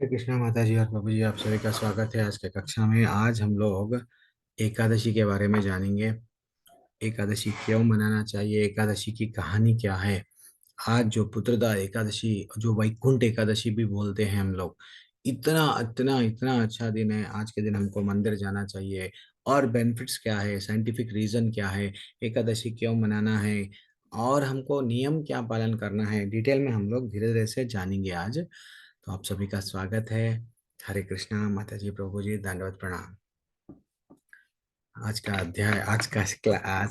हरे कृष्णा माता जी और प्रभु जी, आप सभी का स्वागत है आज के कक्षा में। आज हम लोग एकादशी के बारे में जानेंगे। एकादशी क्यों मनाना चाहिए, एकादशी की कहानी क्या है। आज जो पुत्रदा एकादशी, जो वैकुंठ एकादशी भी बोलते हैं हम लोग, इतना इतना इतना अच्छा दिन है। आज के दिन हमको मंदिर जाना चाहिए। और बेनिफिट्स क्या है, साइंटिफिक रीजन क्या है, एकादशी क्यों मनाना है, और हमको नियम क्या पालन करना है, डिटेल में हम लोग धीरे धीरे से जानेंगे आज। तो आप सभी का स्वागत है। हरे कृष्णा माता जी, प्रभु जी, दंडवत प्रणाम। आज का अध्याय, आज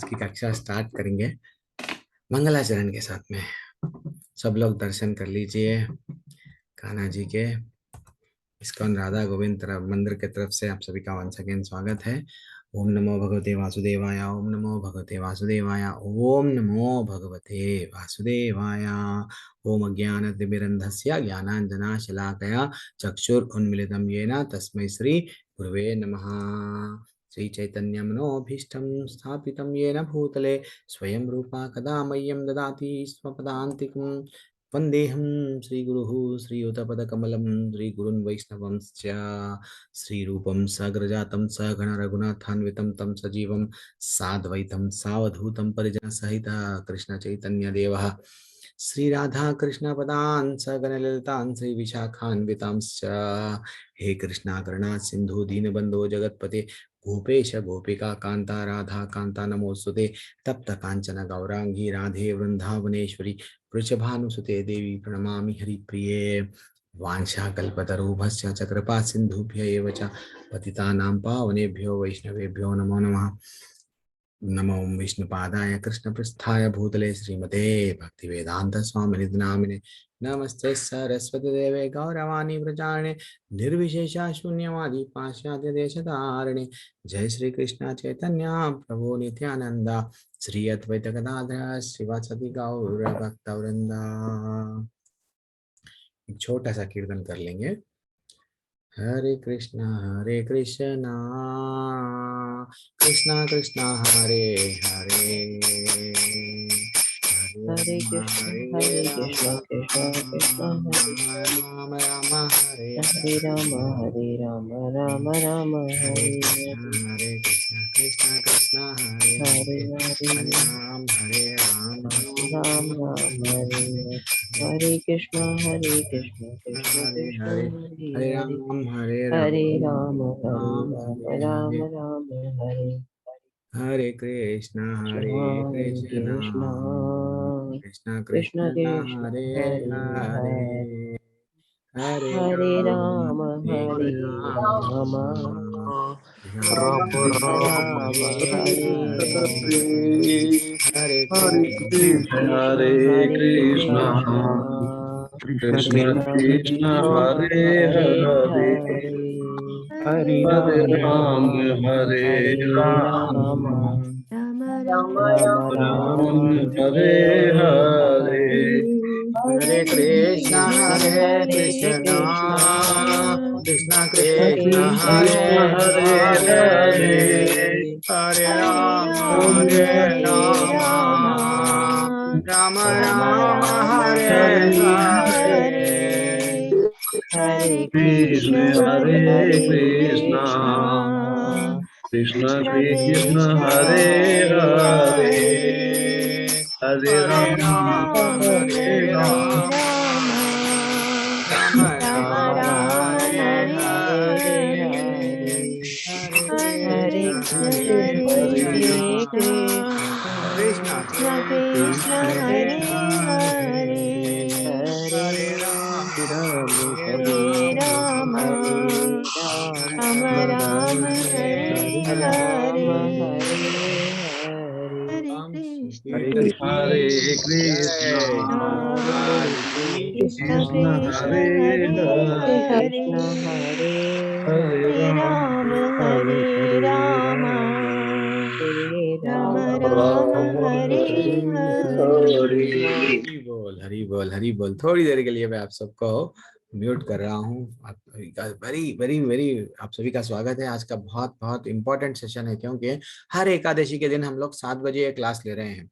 की कक्षा स्टार्ट करेंगे मंगलाचरण के साथ में। सब लोग दर्शन कर लीजिए कान्हा जी के। इस्कॉन राधा गोविंद तरफ मंदिर के तरफ से आप सभी का वंस अगेन स्वागत है। ओम नमो भगवते वासुदेवाय, ओम नमो भगवते वासुदेवाय, ओम नमो भगवते वासुदेवाय। ओम अज्ञानतिमिरन्धस्य ज्ञानाञ्जनाशलाकया चक्षुरुन्मीलितं येन तस्मै श्री गुरुवे नमः। श्री चैतन्य मनोभीष्टं स्थापितं येन भूतले स्वयं रूपा कदा मह्यं ददाति स्वपदान्तिकम्। वन्देऽहं श्रीगुरुः श्रीयुतपदकमलं श्रीगुरुन् वैष्णवंश्च। श्रीरूपं सग्रजातं सगण रघुनाथान्वितं तं सजीवं साद्वैतं सावधूतं परिजनसहितः कृष्णचैतन्यदेवः श्रीराधा कृष्णपदान् सगणललितान् श्रीविशाखान्वितांश्च। हे कृष्णा करुणा सिन्धु दीनबन्धो जगत्पते गोपेश गोपिका कान्ता राधा कान्ता नमोस्तुते। तप्त कांचन गौरांगी राधे वृंदावनेश्वरी वृषभानुसुते देवी प्रणमामि हरिप्रिये। वाञ्छाकल्पतरुभ्यश्च च कृपा सिन्धुभ्य एव च पतितानां पावनेभ्यो वैष्णवेभ्यो नमो नमः। नमो विष्णुपादाय कृष्णपृष्ठाय भूतले श्रीमते भक्तिवेदांत स्वामिनि नामिने। नमस्ते सरस्वती देवे गौरवाणी प्रचारिणे निर्विशेषा शून्यवादी पाश्चात्य देशधारिणे। जय श्री कृष्ण चैतन्य प्रभु नित्यानंदा श्री अद्वैत गदाधर शिवासदि गौर भक्तवृंदा। एक छोटा सा कीर्तन कर लेंगे। हरे कृष्णा कृष्णा कृष्णा हरे हरे, हरे Hare Krishna, Hare Krishna, Krishna Krishna, Hare Ram Ram हरे Hare Rama, Hare Rama, Rama Rama, हरे Hare कृष्णा कृष्णा कृष्णा हरे Hare हरे, Hare हरे Ram Hare Ram, Ram Hare Hare Hare Krishna, Hare Krishna, Krishna हरे Krishna, हरे, Hare हरे Hare राम हरे Ram, Hare Rama, Hare Ram Rama, Hare Hare. Rama Rama, Hare हरे Krishna Hare Krishna, Krishna Krishna Krishna Krishna, हरे Hare हरे, Hare हरे Hare Ram Rama, हरे Hare Ram, Rama, Ram Ram Ram Rama हरे Hare हरे, हरे Hare Hare Hare Hare Krishna Krishna Krishna, हरे Hare Krishna Krishna, Krishna Krishna Krishna Krishna, हरे Hare हरे Hare, हरे Hare Ram Rama, हरे Hare Ram Rama, Rama Rama Rama Ram Rama, हरे Hare हरे Hare, हरे Hare Krishna Krishna, Hare Krishna Krishna, Krishna Krishna Krishna Krishna, Krishna Hare Hare Hare हरे Hare, हरे Hare Ram Rama, Hare Ram, Rama, Ram Rama Ram Rama, हरे Hare हरे, Hare, Hare Krishna Krishna, हरे Hare Krishna Krishna, Krishna Krishna Krishna Krishna, हरे Hare हरे Hare, Hare Hare Hare Ram Ram Rama, Hare Hare Hare Ram Rama, Ram Rama Ram Rama, हरे Hare Hare, हरे Hare Krishna Krishna, हरे Hare Krishna Krishna, Krishna Krishna Krishna, हरे Hare हरे, Hare, हरे Hare Ram Ram Hare हरे Rama, Rama Rama, Hare Hare, Hare Ram Krishna संकीर्तन Krishna, हरे कृष्ण जय Hare लाल की Krishna Krishna Krishna, Krishna हरे Hare Hare हरे Krishna, Hare Hare हरे Hare Ram Hare, Rama Hare Rama Hare Rama Rama, Rama Ram Hare हरे Hare हरे Krishna. हरी बोल हरी बोल हरी बोल। थोड़ी देर के लिए मैं आप सबको म्यूट कर रहा हूँ। आप सभी का वेरी वेरी वेरी, आप सभी का स्वागत है। आज का बहुत बहुत इंपॉर्टेंट सेशन है, क्योंकि हर एकादशी के दिन हम लोग 7 बजे ये क्लास ले रहे हैं।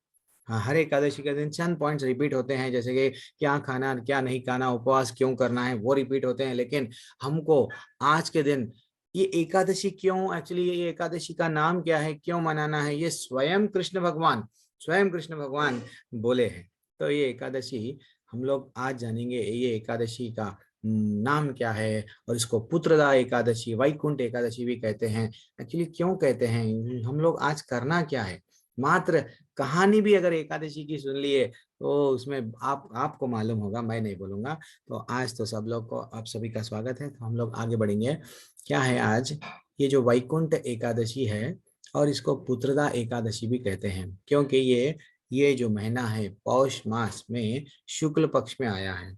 हाँ, हर एकादशी के दिन चंद पॉइंट्स रिपीट होते हैं, जैसे कि क्या खाना क्या नहीं खाना, उपवास क्यों करना है, वो रिपीट होते हैं। लेकिन हमको आज के दिन ये एकादशी क्यों, एक्चुअली ये एकादशी का नाम क्या है, क्यों मनाना है, ये स्वयं कृष्ण भगवान बोले हैं। तो ये एकादशी हम लोग आज जानेंगे, ये एकादशी का नाम क्या है, और इसको पुत्रदा एकादशी, वैकुंठ एकादशी भी कहते हैं। एक्चुअली क्यों कहते हैं, हम लोग आज करना क्या है। मात्र कहानी भी अगर एकादशी की सुन लिए तो उसमें आपको मालूम होगा, मैं नहीं बोलूंगा। तो आज तो सब लोग को, आप सभी का स्वागत है। तो हम लोग आगे बढ़ेंगे। क्या है आज, ये जो वैकुंठ एकादशी है, और इसको पुत्रदा एकादशी भी कहते हैं, क्योंकि ये जो महीना है पौष मास में शुक्ल पक्ष में आया है।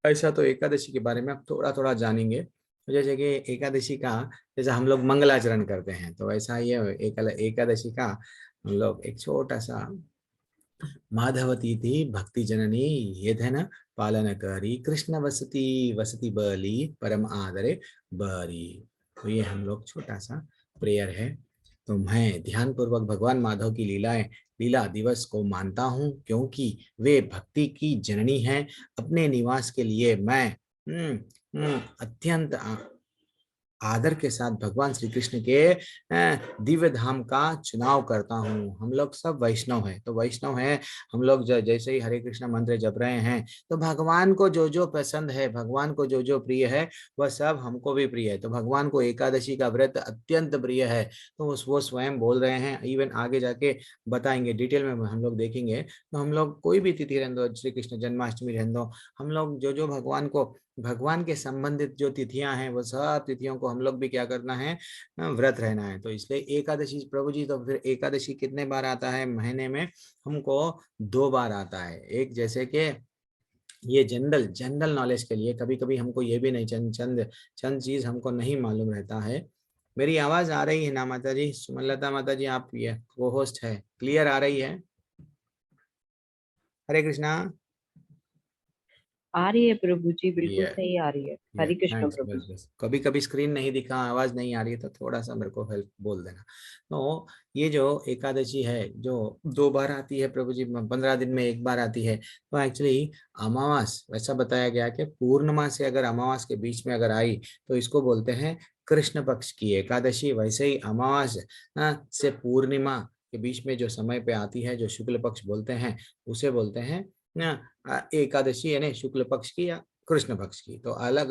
ऐसा तो एकादशी के बारे में आप थोड़ा थोड़ा जानेंगे। तो जैसे कि एकादशी का, जैसे हम लोग मंगलाचरण करते हैं, तो ऐसा ये एकादशी का हम लोग एक छोटा सा, माधवती थी भक्ति जननी ये धन पालन करी, कृष्ण वसती वसती बली परम आदरे बरी। तो ये हम लोग छोटा सा प्रेयर है। तो मैं ध्यान पूर्वक भगवान माधव की लीला दिवस को मानता हूँ, क्योंकि वे भक्ति की जननी हैं। अपने निवास के लिए मैं अत्यंत आदर के साथ भगवान श्री कृष्ण के दिव्य धाम का चुनाव करता हूँ। हम लोग सब वैष्णव हैं, तो वैष्णव हैं हम लोग। जैसे ही हरे कृष्ण मंत्र जप रहे हैं, तो भगवान को जो जो पसंद है, भगवान को जो जो प्रिय है, वह सब हमको भी प्रिय है। तो भगवान को एकादशी का व्रत अत्यंत प्रिय है, तो वो स्वयं बोल रहे हैं। इवन आगे जाके बताएंगे, डिटेल में हम लोग देखेंगे। तो हम लोग कोई भी तिथि रहने दो, श्री कृष्ण जन्माष्टमी रहने दो, हम लोग जो जो भगवान के संबंधित जो तिथियां हैं, वो सब तिथियों को हम लोग भी क्या करना है, व्रत रहना है। तो इसलिए एकादशी, प्रभु जी तो फिर एकादशी कितने बार आता है महीने में, हमको 2 बार आता है। एक जैसे कि ये जनरल नॉलेज के लिए, कभी कभी हमको ये भी नहीं, चंद चीज हमको नहीं मालूम रहता है। मेरी आवाज आ रही है ना माता जी? सुमनलता माता जी, आप ये को होस्ट है, क्लियर आ रही है? हरे कृष्णा। आ रही है प्रभु जी, बिल्कुल ये सही आ रही है। या हरे कृष्ण थैंक्स, प्रभु बस जी। बस कभी कभी स्क्रीन नहीं दिखा, आवाज नहीं आ रही है, तो थोड़ा सा मेरे को हेल्प बोल देना। तो ये जो एकादशी है, जो 2 बार आती है प्रभु जी, 15 दिन में 1 बार आती है। तो एक्चुअली अमावास, वैसा बताया गया कि पूर्णिमा से अगर अमावास के बीच में अगर आई, तो इसको बोलते हैं कृष्ण पक्ष की एकादशी। वैसे ही अमावास से पूर्णिमा के बीच में जो समय पे आती है, जो शुक्ल पक्ष बोलते हैं, उसे बोलते हैं एकादशी, यानी शुक्ल पक्ष की या कृष्ण पक्ष की। तो अलग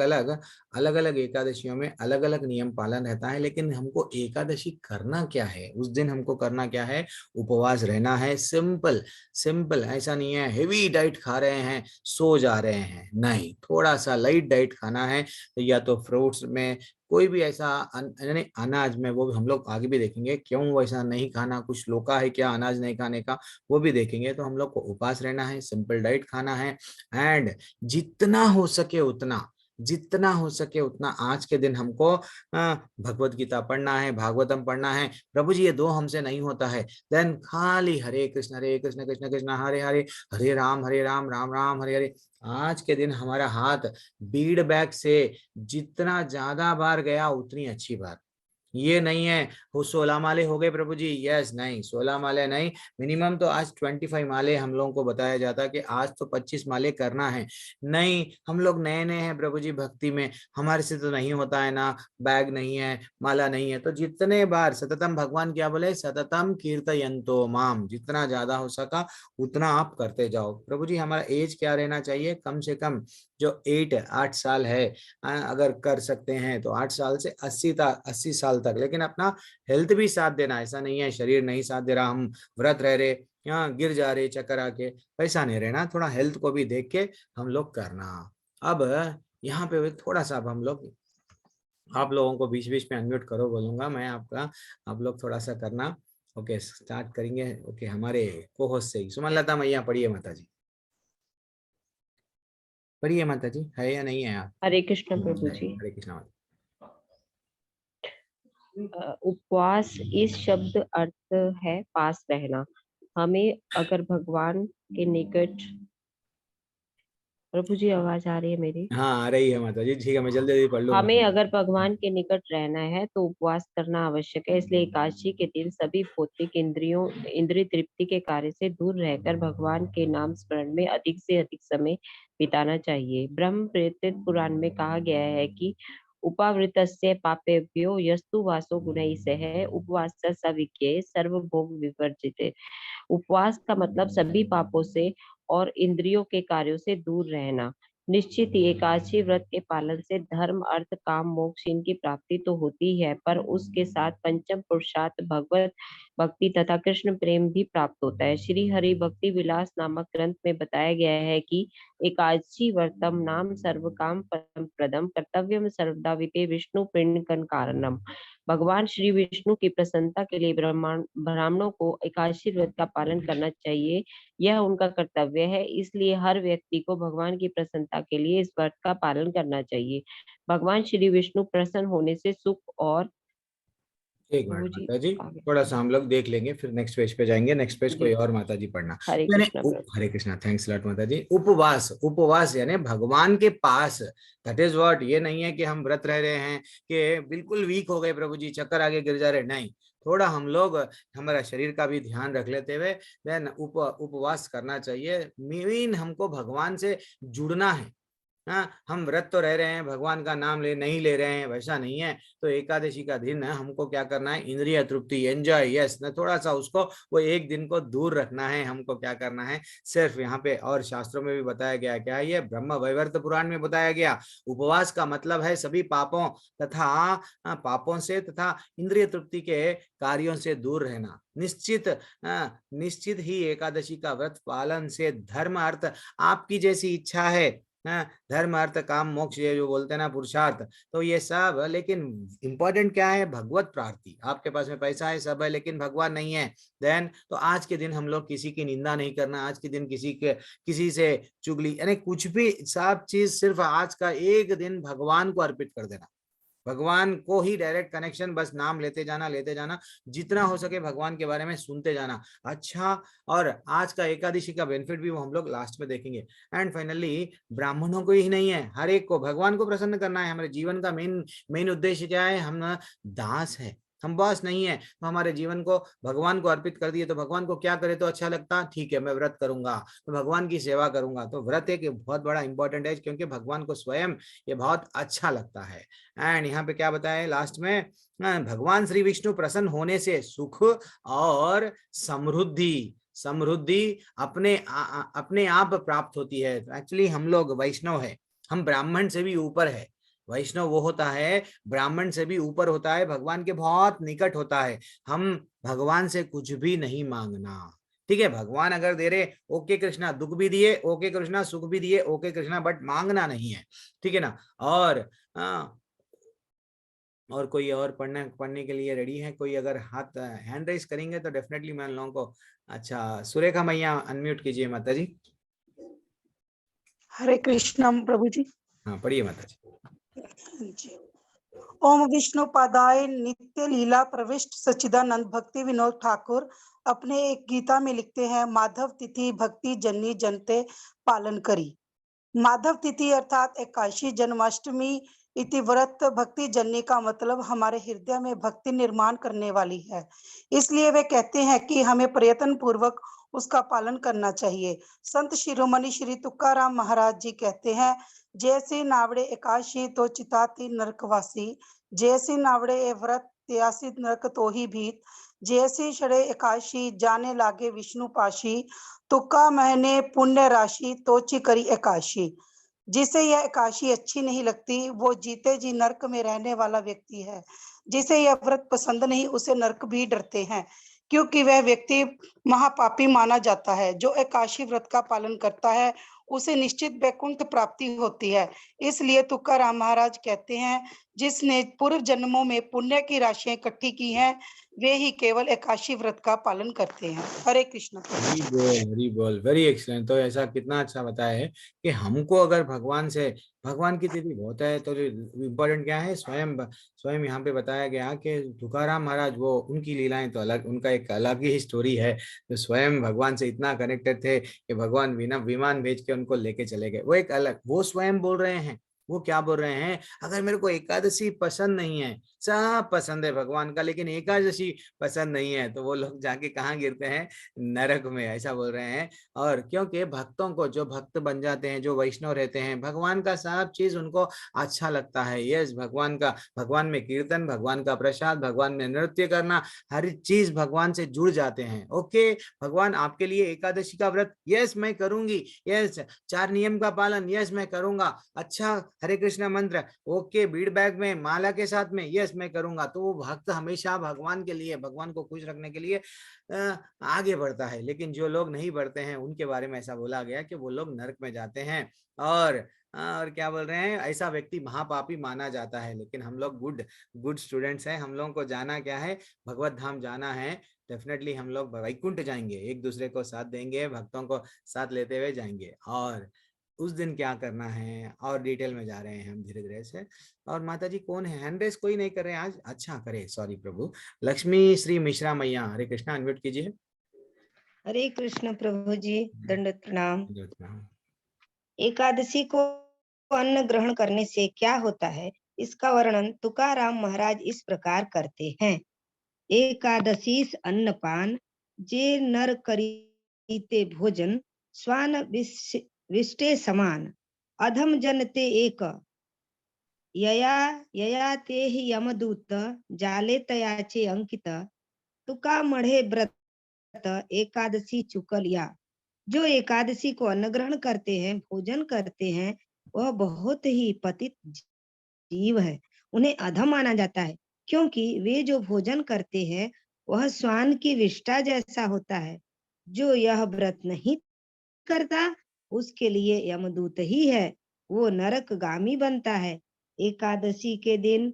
अलग एकादशियों में अलग अलग नियम पालन रहता है। लेकिन हमको एकादशी करना क्या है, उस दिन हमको करना क्या है, उपवास रहना है। सिंपल सिंपल, ऐसा नहीं है हेवी डाइट खा रहे हैं सो जा रहे हैं, नहीं, थोड़ा सा लाइट डाइट खाना है। या तो फ्रूट्स में कोई भी ऐसा यानी अनाज में, वो भी हम लोग आगे भी देखेंगे क्यों वैसा नहीं खाना, कुछ लोका है क्या अनाज नहीं खाने का, वो भी देखेंगे। तो हम लोग को उपवास रहना है, सिंपल डाइट खाना है। एंड जितना हो सके उतना आज के दिन हमको भगवत गीता पढ़ना है, भागवतम पढ़ना है। प्रभु जी ये 2 हमसे नहीं होता है, देन खाली हरे कृष्ण कृष्ण कृष्ण हरे हरे, हरे राम राम राम हरे हरे। आज के दिन हमारा हाथ बीड़ बैग से जितना ज्यादा बार गया उतनी अच्छी बात। ये नहीं है वो 16 माले हो गए प्रभु जी, यस, नहीं 16 माले नहीं, मिनिमम तो आज 25 माले हम लोगों को बताया जाता है कि आज तो 25 माले करना है। नहीं, हम लोग नए नए हैं प्रभु जी भक्ति में, हमारे से तो नहीं होता है ना, बैग नहीं है, माला नहीं है। तो जितने बार सततम, भगवान क्या बोले, सततम कीर्तयन्तो माम, जितना ज्यादा हो सका उतना आप करते जाओ। प्रभु जी हमारा एज क्या रहना चाहिए, कम से कम जो 8 साल है, अगर कर सकते हैं तो 8 साल से 80 साल तक। लेकिन अपना हेल्थ भी साथ देना, ऐसा नहीं है शरीर नहीं साथ दे रहा, हम व्रत रह रहे, यहाँ गिर जा रहे चक्कर आके, वैसा नहीं रहना, थोड़ा हेल्थ को भी देख के हम लोग करना। अब यहाँ पे थोड़ा सा अब हम लोग, आप लोगों को बीच बीच में अनम्यूट करो बोलूंगा मैं आपका, आप लोग थोड़ा सा करना। ओके, स्टार्ट करेंगे। ओके, हमारे को होस्ट से सुमनलता मैया पढ़िए माता जी, पढ़िए माता जी, है या नहीं है आप? हरे कृष्ण प्रभु है, जी। हरे कृष्णा माता। उपवास इस शब्द अर्थ है पास रहना। हमें अगर भगवान के निकट प्रभु जी आवाज आ रही है मेरी? हाँ आ रही है माता जी, ठीक है मैं जल्दी जल्दी पढ़ लूंगा। हमें अगर भगवान के निकट रहना है तो उपवास करना आवश्यक है। इसलिए एकादशी के दिन सभी भौतिक इंद्रिय तृप्ति के कार्य से दूर रहकर भगवान के नाम स्मरण में अधिक से अधिक समय बिताना चाहिए। ब्रह्म प्रेरित पुराण में कहा गया है कि उपावृतस्य पापेभ्यो यस्तु वासो गुणैः सह उपवासः सविज्ञेय सर्वभोग विवर्जिते। उपवास का मतलब सभी पापों से और इंद्रियों के कार्यों से दूर रहना। निश्चित ही एकादशी व्रत के पालन से धर्म अर्थ काम मोक्ष इनकी प्राप्ति तो होती है, पर उसके साथ पंचम पुरुषार्थ भगवत भक्ति तथा कृष्ण प्रेम भी प्राप्त होता है। श्री हरि भक्ति विलास नामक ग्रंथ में बताया गया है कि एकादशी व्रतम नाम सर्व काम परम प्रदम कर्तव्यम सर्वदा विपे विष्णु पिंडकन कारणम। भगवान श्री विष्णु की प्रसन्नता के लिए ब्राह्मणों को एकादशी व्रत का पालन करना चाहिए। यह उनका कर्तव्य है, इसलिए हर व्यक्ति को भगवान की प्रसन्नता के लिए इस व्रत का पालन करना चाहिए। भगवान श्री विष्णु प्रसन्न होने से सुख और एक प्रभु मिनट जी माता जी, आगे थोड़ा सा हम लोग देख लेंगे फिर नेक्स्ट पेज पे जाएंगे। नेक्स्ट पेज कोई जी और माता जी पढ़ना। हरे यानी कृष्णा प्रभु। हरे कृष्णा, थैंक्स लॉट माता जी। उपवास, उपवास यानी भगवान के पास, दैट इज व्हाट। ये नहीं है कि हम व्रत रह रहे हैं कि बिल्कुल वीक हो गए प्रभु जी, चक्कर आगे गिर जा रहे, नहीं। थोड़ा हम लोग हमारा शरीर का भी ध्यान रख लेते हुए देन उपवास करना चाहिए। मेन हमको भगवान से जुड़ना है। हाँ, हम व्रत तो रह रहे हैं, भगवान का नाम नहीं ले रहे हैं, वैसा नहीं है। तो एकादशी का दिन है, हमको क्या करना है, इंद्रिय तृप्ति, एंजॉय, यस न, थोड़ा सा उसको वो एक दिन को दूर रखना है। हमको क्या करना है सिर्फ यहाँ पे, और शास्त्रों में भी बताया गया, क्या है ये, ब्रह्म वैवर्त पुराण में बताया गया, उपवास का मतलब है सभी पापों तथा पापों से तथा इंद्रिय तृप्ति के कार्यों से दूर रहना। निश्चित ही एकादशी का व्रत पालन से धर्म अर्थ आपकी जैसी इच्छा है, धर्म अर्थ काम मोक्ष, ये जो बोलते हैं ना पुरुषार्थ, तो ये सब, लेकिन इंपॉर्टेंट क्या है, भगवत प्राप्ति। आपके पास में पैसा है, सब है, लेकिन भगवान नहीं है, देन तो आज के दिन हम लोग किसी की निंदा नहीं करना, आज के दिन किसी से चुगली, यानी कुछ भी, सब चीज सिर्फ आज का एक दिन भगवान को अर्पित कर देना। भगवान को ही डायरेक्ट कनेक्शन, बस नाम लेते जाना, जितना हो सके भगवान के बारे में सुनते जाना। अच्छा, और आज का एकादशी का बेनिफिट भी वो हम लोग लास्ट में देखेंगे। एंड फाइनली ब्राह्मणों को ही नहीं है, हर एक को भगवान को प्रसन्न करना है। हमारे जीवन का मेन उद्देश्य क्या है, हम ना दास है, हम बॉस नहीं है। तो हमारे जीवन को भगवान को अर्पित कर दिए, तो भगवान को क्या करे तो अच्छा लगता, ठीक है मैं व्रत करूंगा, तो भगवान की सेवा करूंगा। तो व्रत एक बहुत बड़ा इंपॉर्टेंट है, क्योंकि भगवान को स्वयं ये बहुत अच्छा लगता है। एंड यहाँ पे क्या बताया है लास्ट में, भगवान श्री विष्णु प्रसन्न होने से सुख और समृद्धि अपने आप प्राप्त होती है। एक्चुअली हम लोग वैष्णव है, हम ब्राह्मण से भी ऊपर है। वैष्णव वो होता है, ब्राह्मण से भी ऊपर होता है, भगवान के बहुत निकट होता है। हम भगवान से कुछ भी नहीं मांगना, ठीक है। भगवान अगर दे रहे, ओके कृष्णा, दुख भी दिए, ओके कृष्णा, सुख भी दिए, ओके कृष्णा, बट मांगना नहीं है, ठीक है ना। और कोई और पढ़ने के लिए रेडी है कोई? अगर हाथ हैंड रेस करेंगे तो डेफिनेटली मैं लोगों को। अच्छा, सुरेखा मैया अनम्यूट कीजिए माता जी। हरे कृष्णम प्रभु जी। हाँ पढ़िए माता जी। ओम विष्णुपादाय नित्य लीला प्रविष्ट सच्चिदानंद भक्ति विनोद ठाकुर अपने एक गीता में लिखते हैं, माधव तिथि भक्ति जन्नी जनते पालन करी। माधव तिथि अर्थात एकादशी जन्माष्टमी इति व्रत भक्ति जन्नी का मतलब हमारे हृदय में भक्ति निर्माण करने वाली है। इसलिए वे कहते हैं कि हमें प्रयत्न पूर्वक उसका पालन करना चाहिए। संत शिरोमणि श्री तुकाराम महाराज जी कहते हैं, जैसे नावड़े एकादशी तो चिताती नरकवासी, जैसे नावड़े ए व्रत त्यासी नरक तो ही भीत, जैसी छड़े एकादशी जाने लागे विष्णु पाशी, तुक्का महीने पुण्य राशि तोची करी एकादशी। जिसे यह एकादशी अच्छी नहीं लगती वो जीते जी नरक में रहने वाला व्यक्ति है। जिसे यह व्रत पसंद नहीं उसे नरक भी डरते हैं, क्योंकि वह व्यक्ति महापापी माना जाता है। जो एकादशी व्रत का पालन करता है उसे निश्चित वैकुंठ प्राप्ति होती है। इसलिए तुकाराम महाराज कहते हैं, जिसने पूर्व जन्मों में पुण्य की राशियां इकट्ठी की हैं, वे ही केवल एकादशी व्रत का पालन करते हैं। हरे कृष्ण प्रभु। हरी बोल, वेरी एक्सलेंट। तो ऐसा कितना अच्छा बताया है कि हमको अगर भगवान से, भगवान की तिथि बहुत है, तो इम्पोर्टेंट क्या है, स्वयं स्वयं यहाँ पे बताया गया कि तुकाराम महाराज, वो उनकी लीलाएं तो अलग, उनका एक अलग ही स्टोरी है। तो स्वयं भगवान से इतना कनेक्टेड थे कि भगवान बिना विमान भेज के उनको लेके चले गए। वो एक अलग, वो स्वयं बोल रहे हैं, वो क्या बोल रहे हैं, अगर मेरे को एकादशी पसंद नहीं है, सब पसंद है भगवान का, लेकिन एकादशी पसंद नहीं है, तो वो लोग जाके कहाँ गिरते हैं, नरक में, ऐसा बोल रहे हैं। और क्योंकि भक्तों को, जो भक्त बन जाते हैं, जो वैष्णव रहते हैं, भगवान का सब चीज उनको अच्छा लगता है। यस, भगवान का, भगवान में कीर्तन, भगवान का प्रसाद, भगवान में नृत्य करना, हर चीज भगवान से जुड़ जाते हैं। ओके, भगवान आपके लिए एकादशी का व्रत, यस मैं करूंगी, यस 4 नियम का पालन, यस मैं करूंगा, अच्छा हरे कृष्ण मंत्र, ओके बीड़ बैग में माला के साथ में, यस मैं करूंगा। तो वो भक्त हमेशा भगवान के लिए, भगवान को खुश रखने के लिए आगे बढ़ता है। लेकिन जो लोग नहीं बढ़ते हैं, उनके बारे में ऐसा बोला गया कि वो लोग नरक में जाते हैं। और क्या बोल रहे हैं, ऐसा व्यक्ति महापापी माना जाता है। लेकिन हम लोग गुड स्टूडेंट्स हैं, हम लोगों को जाना क्या है, भगवत धाम जाना है। डेफिनेटली हम लोग वैकुंठ जाएंगे, एक दूसरे को साथ देंगे, भक्तों को साथ लेते हुए जाएंगे। और उस दिन क्या करना है, और डिटेल में जा रहे हैं हम धीरे धीरे से। और माता जी कौन है, हैंड रेस कोई नहीं कर रहे हैं आज, अच्छा करे, सॉरी प्रभु। लक्ष्मी श्री मिश्रा मैया, हरे कृष्णा, अनम्यूट कीजिए। हरे कृष्ण प्रभु जी, दंडवत प्रणाम। हाँ। एकादशी को अन्न ग्रहण करने से क्या होता है, इसका वर्णन तुकाराम महाराज इस प्रकार करते हैं। एकादशीस अन्नपान जे नर करीते भोजन, स्वान विष्टे समान, अधम जनते एक, यया यया ते हि यमदूत जाले तयाचे अंकित, तुका मढ़े व्रत एकादशी चुकलिया। जो एकादशी को अन्न ग्रहण करते हैं, भोजन करते हैं, वह बहुत ही पतित जीव है, उन्हें अधम माना जाता है, क्योंकि वे जो भोजन करते हैं वह श्वान की विष्ठा जैसा होता है। जो यह व्रत नहीं करता, उसके लिए यमदूत ही है, वो नरकगामी बनता है। एकादशी के दिन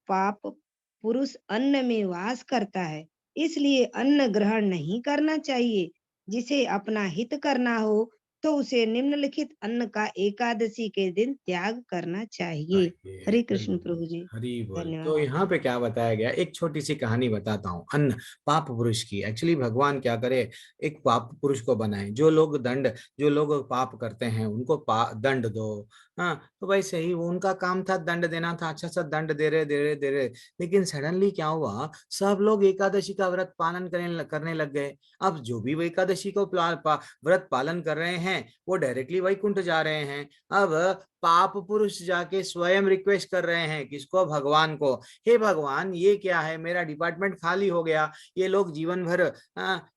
पाप पुरुष अन्न में वास करता है, इसलिए अन्न ग्रहण नहीं करना चाहिए। जिसे अपना हित करना हो तो उसे निम्नलिखित अन्न का एकादशी के दिन त्याग करना चाहिए। हरे कृष्ण प्रभु जी, हरी बोल। धन्यवाद। तो यहाँ पे क्या बताया गया, एक छोटी सी कहानी बताता हूँ, अन्न पाप पुरुष की। एक्चुअली भगवान क्या करे, एक पाप पुरुष को बनाए, जो लोग पाप करते हैं उनको दंड दो। हाँ, तो वैसे ही वो उनका काम था, दंड देना था, अच्छा सा दंड दे रहे। लेकिन सडनली क्या हुआ, सब लोग एकादशी का व्रत पालन करने लग गए। अब जो भी वो एकादशी को व्रत पालन कर रहे हैं, वो डायरेक्टली वैकुंठ जा रहे हैं। अब पाप पुरुष जाके स्वयं रिक्वेस्ट कर रहे हैं, किसको, भगवान को, हे भगवान ये क्या है, मेरा डिपार्टमेंट खाली हो गया, ये लोग जीवन भर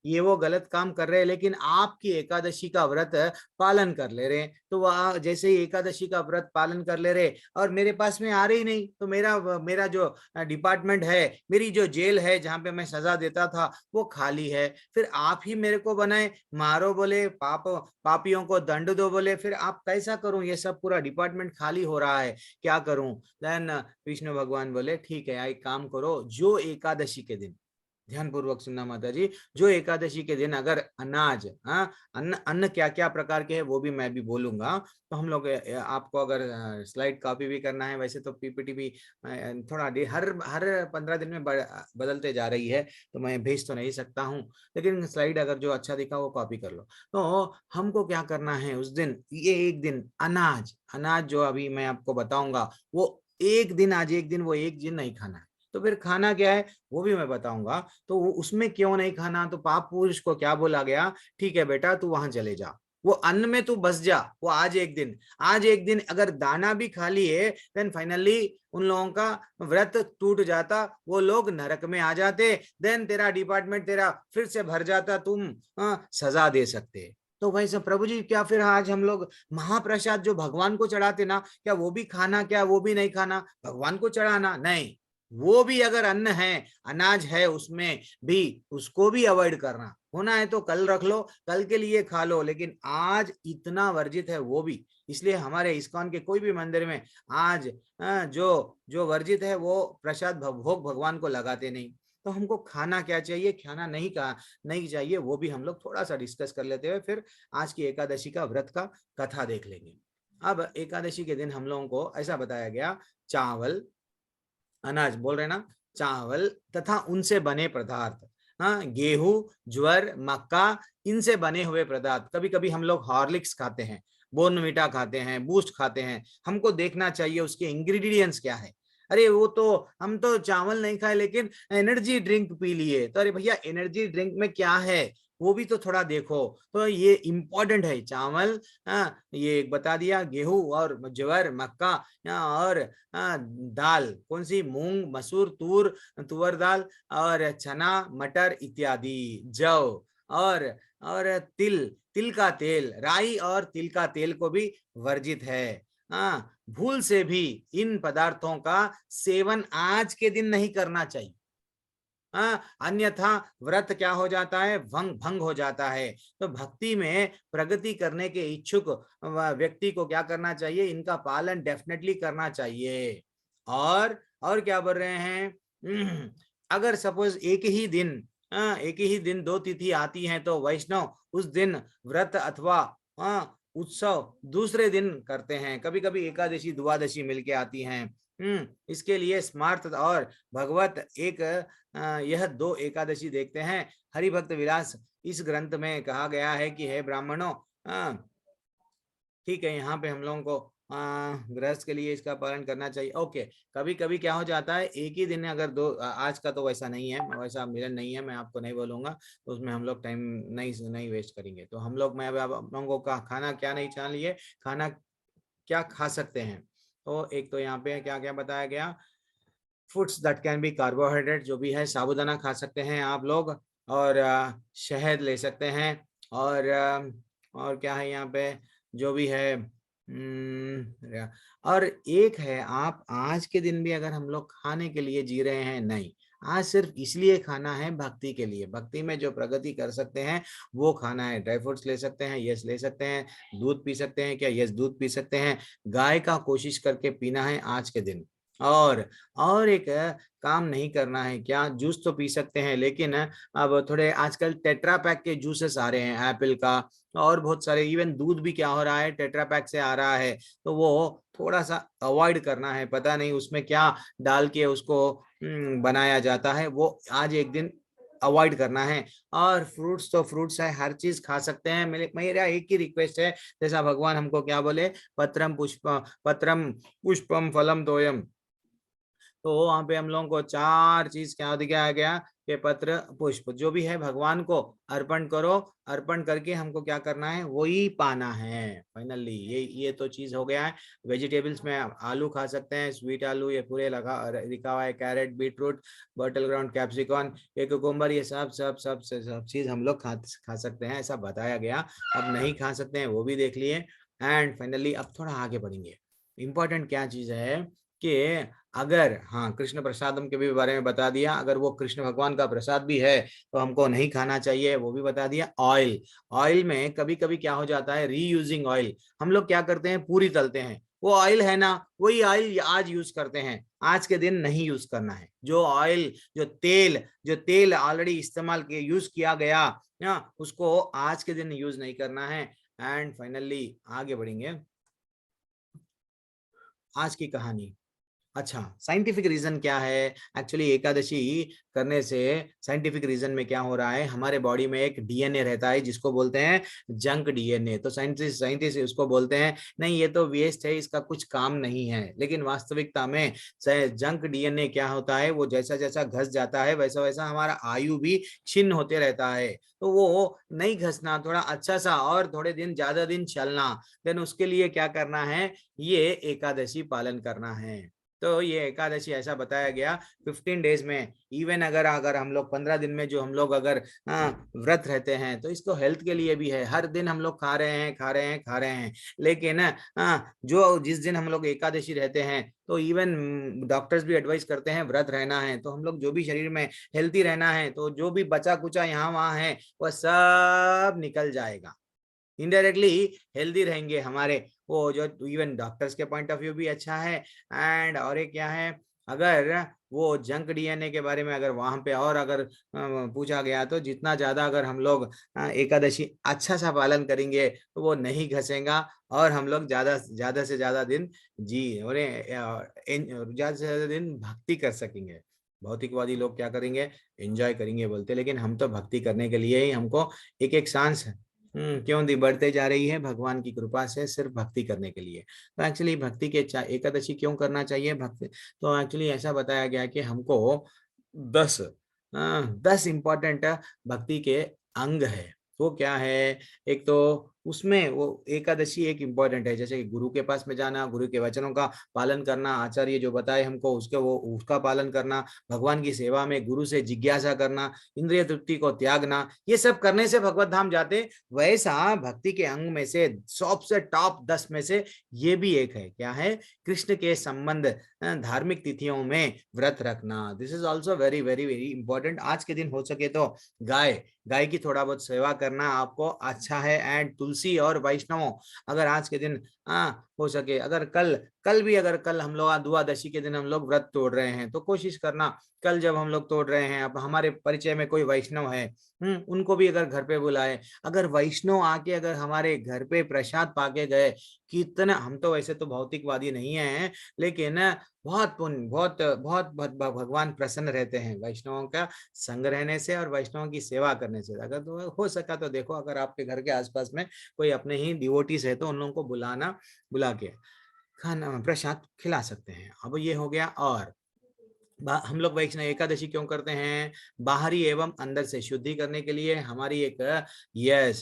ये वो गलत काम कर रहे हैं, लेकिन आपकी एकादशी का व्रत पालन कर ले रहे। तो वह जैसे ही एकादशी का व्रत पालन कर ले रहे और मेरे पास में आ रही नहीं, तो मेरा जो डिपार्टमेंट है, मेरी जो जेल है जहाँ पे मैं सजा देता था, वो खाली है। फिर आप ही मेरे को बनाए, मारो बोले, पापियों को दंड दो बोले, फिर आप कैसा करूं, ये सब पूरा डिपार्टमेंट खाली हो रहा है, क्या करूं। देन विष्णु भगवान बोले, ठीक है एक काम करो, जो एकादशी के दिन, ध्यान पूर्वक सुनना माता जी, जो एकादशी के दिन अगर अनाज, अन्न क्या क्या प्रकार के हैं वो भी मैं भी बोलूंगा। तो हम लोग, आपको अगर स्लाइड कॉपी भी करना है, वैसे तो पीपीटी भी थोड़ा हर हर 15 दिन में बदलते जा रही है, तो मैं भेज तो नहीं सकता हूँ, लेकिन स्लाइड अगर जो अच्छा दिखा वो कॉपी कर लो। तो हमको क्या करना है उस दिन, ये एक दिन अनाज जो अभी मैं आपको बताऊंगा, वो एक दिन, आज एक दिन वो एक दिन नहीं खाना है। तो फिर खाना क्या है वो भी मैं बताऊंगा। तो उसमें क्यों नहीं खाना, तो पाप पुरुष को क्या बोला गया, ठीक है बेटा तू वहां चले जा, वो अन्न में तू बस जा, वो आज एक दिन अगर दाना भी खा लिए, देन फाइनली उन लोगों का व्रत टूट जाता, वो लोग नरक में आ जाते, देन तेरा डिपार्टमेंट तेरा फिर से भर जाता, तुम सजा दे सकते। तो वैसे प्रभु जी, क्या फिर आज हम लोग महाप्रसाद जो भगवान को चढ़ाते ना, क्या वो भी खाना, क्या वो भी नहीं खाना, भगवान को चढ़ाना नहीं, वो भी अगर अन्न है, अनाज है, उसमें भी उसको भी अवॉइड करना, होना है तो कल रख लो, कल के लिए खा लो, लेकिन आज इतना वर्जित है वो भी। इसलिए हमारे इस्कॉन के कोई भी मंदिर में आज जो जो वर्जित है वो प्रसाद भोग भगवान को लगाते नहीं। तो हमको खाना क्या चाहिए, खाना नहीं चाहिए, वो भी हम लोग थोड़ा सा डिस्कस कर लेते हुए फिर आज की एकादशी का व्रत का कथा देख लेंगे। अब एकादशी के दिन हम लोगों को ऐसा बताया गया, चावल, अनाज बोल रहे ना, चावल तथा उनसे बने पदार्थ, हाँ, गेहूं, ज्वार, मक्का, इनसे बने हुए पदार्थ। कभी कभी हम लोग हॉर्लिक्स खाते हैं, बोर्नवीटा खाते हैं, बूस्ट खाते हैं, हमको देखना चाहिए उसके इंग्रेडिएंट्स क्या है। अरे वो तो हम तो चावल नहीं खाए लेकिन एनर्जी ड्रिंक पी लिए, तो अरे भैया एनर्जी ड्रिंक में क्या है वो भी तो थोड़ा देखो। तो ये इंपॉर्टेंट है, चावल, ये बता दिया, गेहूं और ज्वार, मक्का, और दाल, कौन सी, मूंग, मसूर, तुअर दाल, और चना, मटर इत्यादि, जौ, और तिल का तेल, राई और तिल का तेल को भी वर्जित है। भूल से भी इन पदार्थों का सेवन आज के दिन नहीं करना चाहिए, अन्यथा व्रत क्या हो जाता है, भंग हो जाता है। तो भक्ति में प्रगति करने के इच्छुक व्यक्ति को क्या करना चाहिए, इनका पालन डेफिनेटली करना चाहिए। और क्या बोल रहे हैं, अगर सपोज एक ही दिन दो तिथि आती हैं तो वैष्णव उस दिन व्रत अथवा उत्सव दूसरे दिन करते हैं। कभी कभी एकादशी द्वादशी मिलके आती हैं। इसके लिए स्मार्थ और भगवत एक यह दो एकादशी देखते हैं। हरिभक्त विलास इस ग्रंथ में कहा गया है कि हे ब्राह्मणों, ठीक है, यहाँ पे हम लोगों को गृहस्थ के लिए इसका पालन करना चाहिए। ओके, कभी कभी क्या हो जाता है, एक ही दिन में अगर दो, आज का तो वैसा नहीं है, वैसा मिलन नहीं है, मैं आपको नहीं बोलूंगा, तो उसमें हम लोग टाइम नहीं वेस्ट करेंगे। तो हम लोग, मैं अब आप लोगों का खाना क्या नहीं जान लिए, खाना क्या खा सकते हैं। तो एक तो यहाँ पे क्या क्या बताया गया, foods that can be carbohydrate, जो भी है, साबूदाना खा सकते हैं आप लोग, और शहद ले सकते हैं, और क्या है यहाँ पे जो भी है, और एक है, आप आज के दिन भी अगर हम लोग खाने के लिए जी रहे हैं, नहीं, आज सिर्फ इसलिए खाना है भक्ति के लिए, भक्ति में जो प्रगति कर सकते हैं वो खाना है। ड्राई फ्रूट्स ले सकते हैं, यस ले सकते हैं। दूध पी सकते हैं क्या, यस दूध पी सकते हैं। गाय का कोशिश करके पीना है आज के दिन। और एक काम नहीं करना है क्या, जूस तो पी सकते हैं, लेकिन अब थोड़े आजकल टेट्रा पैक के जूसेस आ रहे हैं, एप्पल का, और बहुत सारे, इवन दूध भी क्या हो रहा है, टेट्रा पैक से आ रहा है, तो वो थोड़ा सा अवॉइड करना है। पता नहीं उसमें क्या डाल के उसको बनाया जाता है, वो आज एक दिन अवॉइड करना है। और फ्रूट्स तो फ्रूट्स है, हर चीज खा सकते हैं। मेरा एक ही रिक्वेस्ट है, जैसा भगवान हमको क्या बोले, पत्रम पुष्पम फलम तोयम, तो वहां पे हम लोगों को चार चीज क्या दिखाया गया कि पत्र पुष्प जो भी है भगवान को अर्पण करो, अर्पण करके हमको क्या करना है, वही पाना है फाइनली। ये तो चीज हो गया है। वेजिटेबल्स में आलू खा सकते हैं, स्वीट आलू, ये पूरे लिखा हुआ है, कैरेट, बीटरूट, बटल ग्राउंड, कैप्सिकॉन, ये कुकुम्बर, ये सब चीज हम लोग खा सकते हैं, ऐसा बताया गया। अब नहीं खा सकते हैं वो भी देख लिए। एंड फाइनली अब थोड़ा आगे बढ़ेंगे। इंपॉर्टेंट क्या चीज है कि अगर, हाँ, कृष्ण प्रसादम के भी बारे में बता दिया, अगर वो कृष्ण भगवान का प्रसाद भी है तो हमको नहीं खाना चाहिए, वो भी बता दिया। ऑयल में कभी कभी क्या हो जाता है, रीयूजिंग ऑयल, हम लोग क्या करते हैं, पूरी तलते हैं, वो ऑयल है ना, वही ऑयल आज यूज करते हैं, आज के दिन नहीं यूज करना है। जो ऑयल, जो तेल ऑलरेडी इस्तेमाल के यूज किया गया ना, उसको आज के दिन यूज नहीं करना है। एंड फाइनली आगे बढ़ेंगे, आज की कहानी। अच्छा, साइंटिफिक रीजन क्या है, एक्चुअली एकादशी करने से साइंटिफिक रीजन में क्या हो रहा है, हमारे बॉडी में एक डीएनए रहता है जिसको बोलते हैं जंक डीएनए। तो साइंटिस्ट उसको बोलते हैं नहीं ये तो वेस्ट है, इसका कुछ काम नहीं है, लेकिन वास्तविकता में जंक डीएनए क्या होता है, वो जैसा जैसा घस जाता है वैसा वैसा हमारा आयु भी छिन्न होते रहता है। तो वो नहीं घसना, थोड़ा अच्छा सा और थोड़े दिन ज्यादा दिन चलना, देन उसके लिए क्या करना है, ये एकादशी पालन करना है। तो ये एकादशी ऐसा बताया गया 15 डेज में, इवन अगर हम लोग 15 दिन में जो हम लोग अगर व्रत रहते हैं तो इसको हेल्थ के लिए भी है। हर दिन हम लोग खा रहे हैं, लेकिन जो जिस दिन हम लोग एकादशी रहते हैं तो इवन डॉक्टर्स भी एडवाइस करते हैं व्रत रहना है। तो हम लोग जो भी शरीर में हेल्थी रहना है, तो जो भी बचा कुचा यहाँ वहाँ है वह सब निकल जाएगा, इनडायरेक्टली हेल्दी रहेंगे हमारे, वो जो इवन डॉक्टर्स के पॉइंट ऑफ व्यू भी अच्छा है। एंड और एक क्या है, अगर वो जंक डीएनए के बारे में अगर वहां पे और अगर पूछा गया तो जितना ज्यादा अगर हम लोग एकादशी अच्छा सा पालन करेंगे तो वो नहीं घसेगा और हम लोग ज्यादा से ज्यादा दिन और ज्यादा से ज्यादा दिन भक्ति कर सकेंगे। भौतिकवादी लोग क्या करेंगे, एंजॉय करेंगे बोलते, लेकिन हम तो भक्ति करने के लिए ही हमको एक एक सांस क्यों दी बढ़ते जा रही है, भगवान की कृपा से, सिर्फ भक्ति करने के लिए। तो एक्चुअली भक्ति के एकादशी क्यों करना चाहिए भक्ति, तो एक्चुअली ऐसा बताया गया कि हमको 10 10 इंपॉर्टेंट भक्ति के अंग है। वो क्या है, एक तो उसमें वो एकादशी एक इम्पॉर्टेंट है, जैसे कि गुरु के पास में जाना, गुरु के वचनों का पालन करना, आचार्य जो बताए हमको उसका पालन करना, भगवान की सेवा में गुरु से जिज्ञासा करना, इंद्रिय तृप्ति को त्यागना, ये सब करने से भगवत धाम जाते। वैसा भक्ति के अंग में से सबसे टॉप 10 में से ये भी एक है, क्या है, कृष्ण के संबंध धार्मिक तिथियों में व्रत रखना। This is also very very very important. आज के दिन हो सके तो गाय की थोड़ा बहुत सेवा करना आपको अच्छा है। एंड तुलसी और वैष्णवों, अगर आज के दिन हो सके, अगर कल हम लोग द्वादशी के दिन हम लोग व्रत तोड़ रहे हैं तो कोशिश करना कल जब हम लोग तोड़ रहे हैं, अब हमारे परिचय में कोई वैष्णव है, उनको भी अगर घर पे बुलाए, अगर वैष्णव आके अगर हमारे घर पे प्रसाद पाके गए, कितना, हम तो वैसे तो भौतिकवादी नहीं है, लेकिन बहुत पुण्य, बहुत बहुत भगवान प्रसन्न रहते हैं वैष्णवों का संग रहने से और वैष्णवों की सेवा करने से। अगर तो हो सका तो देखो, अगर आपके घर के आसपास में कोई अपने ही डिवोटीज है तो उन लोगों को बुला के खाना प्रसाद खिला सकते हैं। अब ये हो गया। और हम लोग वैष्णव एकादशी क्यों करते हैं, बाहरी एवं अंदर से शुद्धि करने के लिए। हमारी एक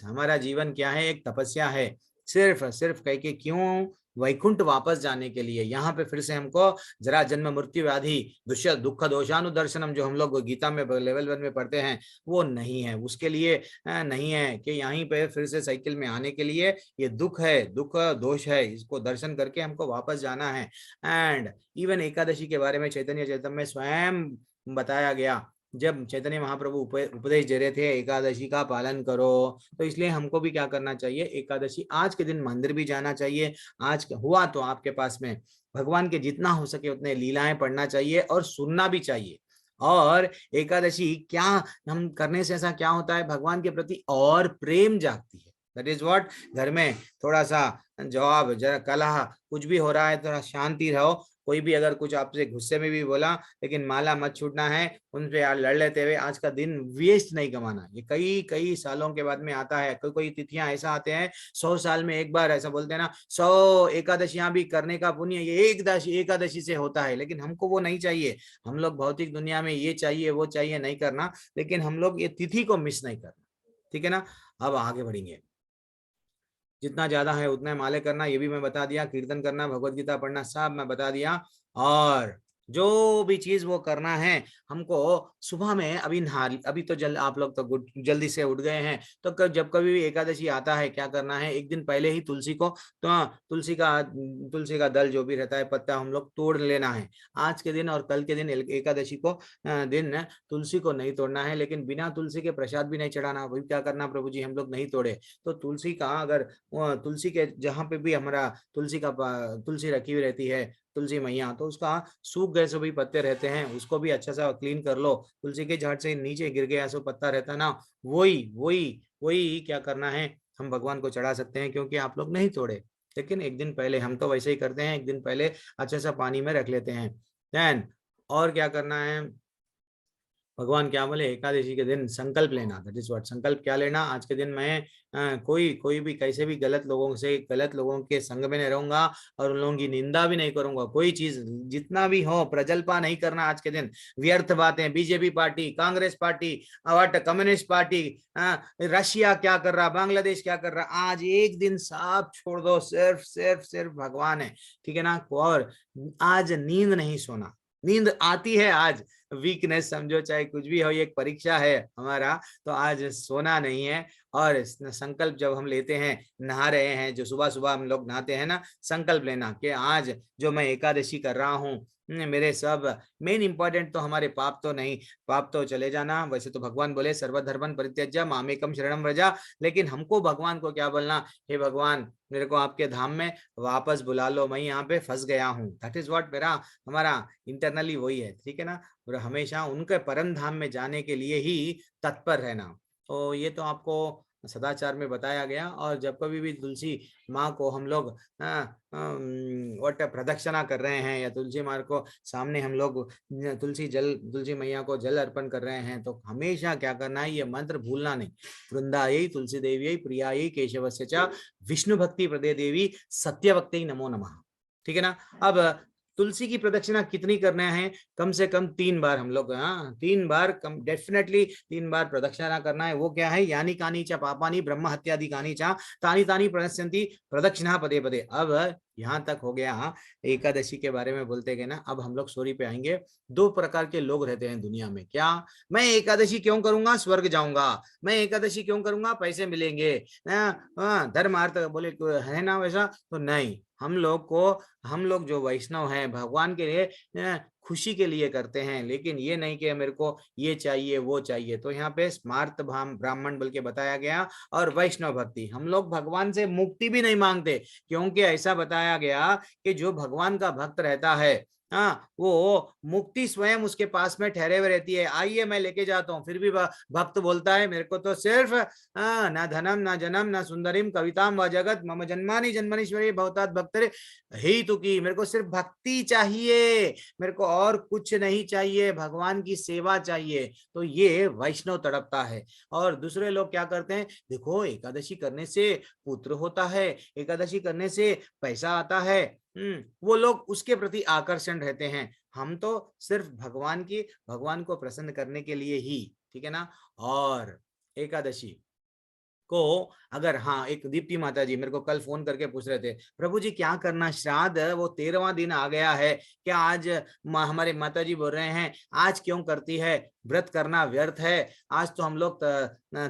हमारा जीवन क्या है, एक तपस्या है, सिर्फ कह के क्यों, वैकुंठ वापस जाने के लिए। यहाँ पे फिर से हमको जरा जन्म मृत्यु व्याधि दुख दोषानुदर्शनम जो हम लोग गीता में लेवल 1 में पढ़ते हैं वो नहीं है, उसके लिए नहीं है कि यहीं पे फिर से साइकिल में आने के लिए। ये दुख है, दुख दोष है, इसको दर्शन करके हमको वापस जाना है। एंड इवन एकादशी के बारे में चैतन्य चैतन्य में स्वयं बताया गया, जब चैतन्य महाप्रभु उपदेश दे रहे थे एकादशी का पालन करो, तो इसलिए हमको भी क्या करना चाहिए, एकादशी आज के दिन मंदिर भी जाना चाहिए। आज हुआ तो आपके पास में भगवान के जितना हो सके उतने लीलाएं पढ़ना चाहिए और सुनना भी चाहिए। और एकादशी क्या हम करने से ऐसा क्या होता है, भगवान के प्रति और प्रेम जागती है। दैट इज व्हाट, घर में थोड़ा सा जवाब जरा कलह कुछ भी हो रहा है, थोड़ा शांति रहो। कोई भी अगर कुछ आपसे गुस्से में भी बोला, लेकिन माला मत छूटना है, उनसे यार लड़ लेते हुए आज का दिन वेस्ट नहीं कमाना। ये कई कई सालों के बाद में आता है। कोई तिथियां ऐसा आते हैं 100 साल में एक बार, ऐसा बोलते हैं ना, 100 एकादशियां भी करने का पुण्य ये एकादशी से होता है। लेकिन हमको वो नहीं चाहिए। हम लोग भौतिक दुनिया में ये चाहिए वो चाहिए नहीं करना, लेकिन हम लोग ये तिथि को मिस नहीं करना, ठीक है ना। अब आगे बढ़ेंगे, जितना ज्यादा है उतना माले करना, ये भी मैं बता दिया, कीर्तन करना, भगवत गीता पढ़ना, सब मैं बता दिया। और जो भी चीज वो करना है हमको सुबह में, अभी तो आप लोग तो जल्दी से उठ गए हैं, तो जब कभी भी एकादशी आता है क्या करना है, एक दिन पहले ही तुलसी को, तो तुलसी का दल जो भी रहता है, पत्ता हम लोग तोड़ लेना है आज के दिन। और कल के दिन एकादशी को दिन तुलसी को नहीं तोड़ना है, लेकिन बिना तुलसी के प्रसाद भी नहीं चढ़ाना। वही क्या करना, प्रभु जी हम लोग नहीं तोड़े तो तुलसी का, अगर तुलसी के जहाँ पे भी हमारा तुलसी रखी हुई रहती है, तुलसी मैया, तो उसका सूख गए सभी पत्ते रहते हैं, उसको भी अच्छा सा क्लीन कर लो। तुलसी के झाड़ से नीचे गिर गया सो पत्ता रहता ना, वही क्या करना है, हम भगवान को चढ़ा सकते हैं, क्योंकि आप लोग नहीं तोड़े। लेकिन एक दिन पहले, हम तो वैसे ही करते हैं, एक दिन पहले अच्छा सा पानी में रख लेते हैं। देन और क्या करना है, भगवान क्या बोले, एकादशी के दिन संकल्प लेना। दैट इज व्हाट, संकल्प क्या लेना, आज के दिन मैं कोई भी कैसे भी गलत लोगों के संग में नहीं रहूंगा और उन लोगों की निंदा भी नहीं करूंगा। कोई चीज जितना भी हो प्रजल्पा नहीं करना आज के दिन। व्यर्थ बातें, BJP party, Congress party, communist party, Russia क्या कर रहा, बांग्लादेश क्या कर रहा, आज एक दिन सब छोड़ दो, सिर्फ भगवान है, ठीक है ना। और आज नींद नहीं सोना, नींद आती है आज, वीकनेस समझो, चाहे कुछ भी हो, एक परीक्षा है हमारा, तो आज सोना नहीं है। और संकल्प जब हम लेते हैं, नहा रहे हैं, जो सुबह सुबह हम लोग नहाते हैं ना, संकल्प लेना कि आज जो मैं एकादशी कर रहा हूँ, मेरे सब मेन इंपॉर्टेंट तो हमारे पाप तो नहीं, पाप तो चले जाना। वैसे तो भगवान बोले सर्वधर्मन परित्यज्य मामेकम शरणम व्रजा, लेकिन हमको भगवान को क्या बोलना, हे भगवान मेरे को आपके धाम में वापस बुला लो, मैं यहाँ पे फंस गया हूँ। दैट इज व्हाट मेरा हमारा इंटरनली वही है, ठीक है ना। और हमेशा उनके परम धाम में जाने के लिए ही तत्पर रहना। तो ये तो आपको सदाचार में बताया गया। और जब कभी भी तुलसी माँ को हम लोग वट प्रदक्षिणा कर रहे हैं या तुलसी माँ को सामने हम लोग तुलसी मैया को जल अर्पण कर रहे हैं, तो हमेशा क्या करना है, ये मंत्र भूलना नहीं। वृंदायै तुलसी देवी प्रियायै केशवस्य च विष्णु भक्ति प्रदे देवी सत्यवक्तै नमो नमः। ठीक है ना। अब तुलसी की प्रदक्षिणा कितनी करना है, कम से कम 3 बार हम लोग, 3 बार कम डेफिनेटली 3 बार प्रदक्षिणा करना है। वो क्या है, यानी कानी च पापानी ब्रह्म हत्यादि कानी च तानी तानी प्रणश्यन्ति प्रदक्षिणा पदे पदे। अब यहाँ तक हो गया एकादशी के बारे में बोलते गए ना। अब हम लोग स्टोरी पे आएंगे। 2 प्रकार के लोग रहते हैं दुनिया में। क्या, मैं एकादशी क्यों करूंगा, स्वर्ग जाऊंगा। मैं एकादशी क्यों करूंगा, पैसे मिलेंगे, धर्मार्थ बोले है ना, वैसा तो नहीं। हम लोग जो वैष्णव हैं भगवान के लिए खुशी के लिए करते हैं, लेकिन ये नहीं कि मेरे को ये चाहिए वो चाहिए। तो यहाँ पे स्मार्त ब्राह्मण बोल के बताया गया। और वैष्णव भक्ति, हम लोग भगवान से मुक्ति भी नहीं मांगते, क्योंकि ऐसा बताया गया कि जो भगवान का भक्त रहता है, हाँ, वो मुक्ति स्वयं उसके पास में ठहरे हुए रहती है। आइए मैं लेके जाता हूँ। फिर भी भक्त बोलता है मेरे को तो सिर्फ ना धनम ना जनम ना सुंदरिम कविताम व जगत मम जन्मानि जन्मनीश्वरी भवतात भक्तरे ही तो की। मेरे को सिर्फ भक्ति चाहिए, मेरे को और कुछ नहीं चाहिए, भगवान की सेवा चाहिए। तो ये वैष्णव तड़पता है। और दूसरे लोग क्या करते हैं, देखो एकादशी करने से पुत्र होता है, एकादशी करने से पैसा आता है, वो लोग उसके प्रति आकर्षण रहते हैं। हम तो सिर्फ भगवान को प्रसन्न करने के लिए ही, ठीक है ना। और एकादशी को अगर, हाँ, एक दीप्ति माता जी मेरे को कल फोन करके पूछ रहे थे, प्रभु जी क्या करना, श्राद्ध वो 13वां दिन आ गया है, क्या आज हमारे माता जी बोल रहे हैं आज क्यों करती है, व्रत करना व्यर्थ है, आज तो हम लोग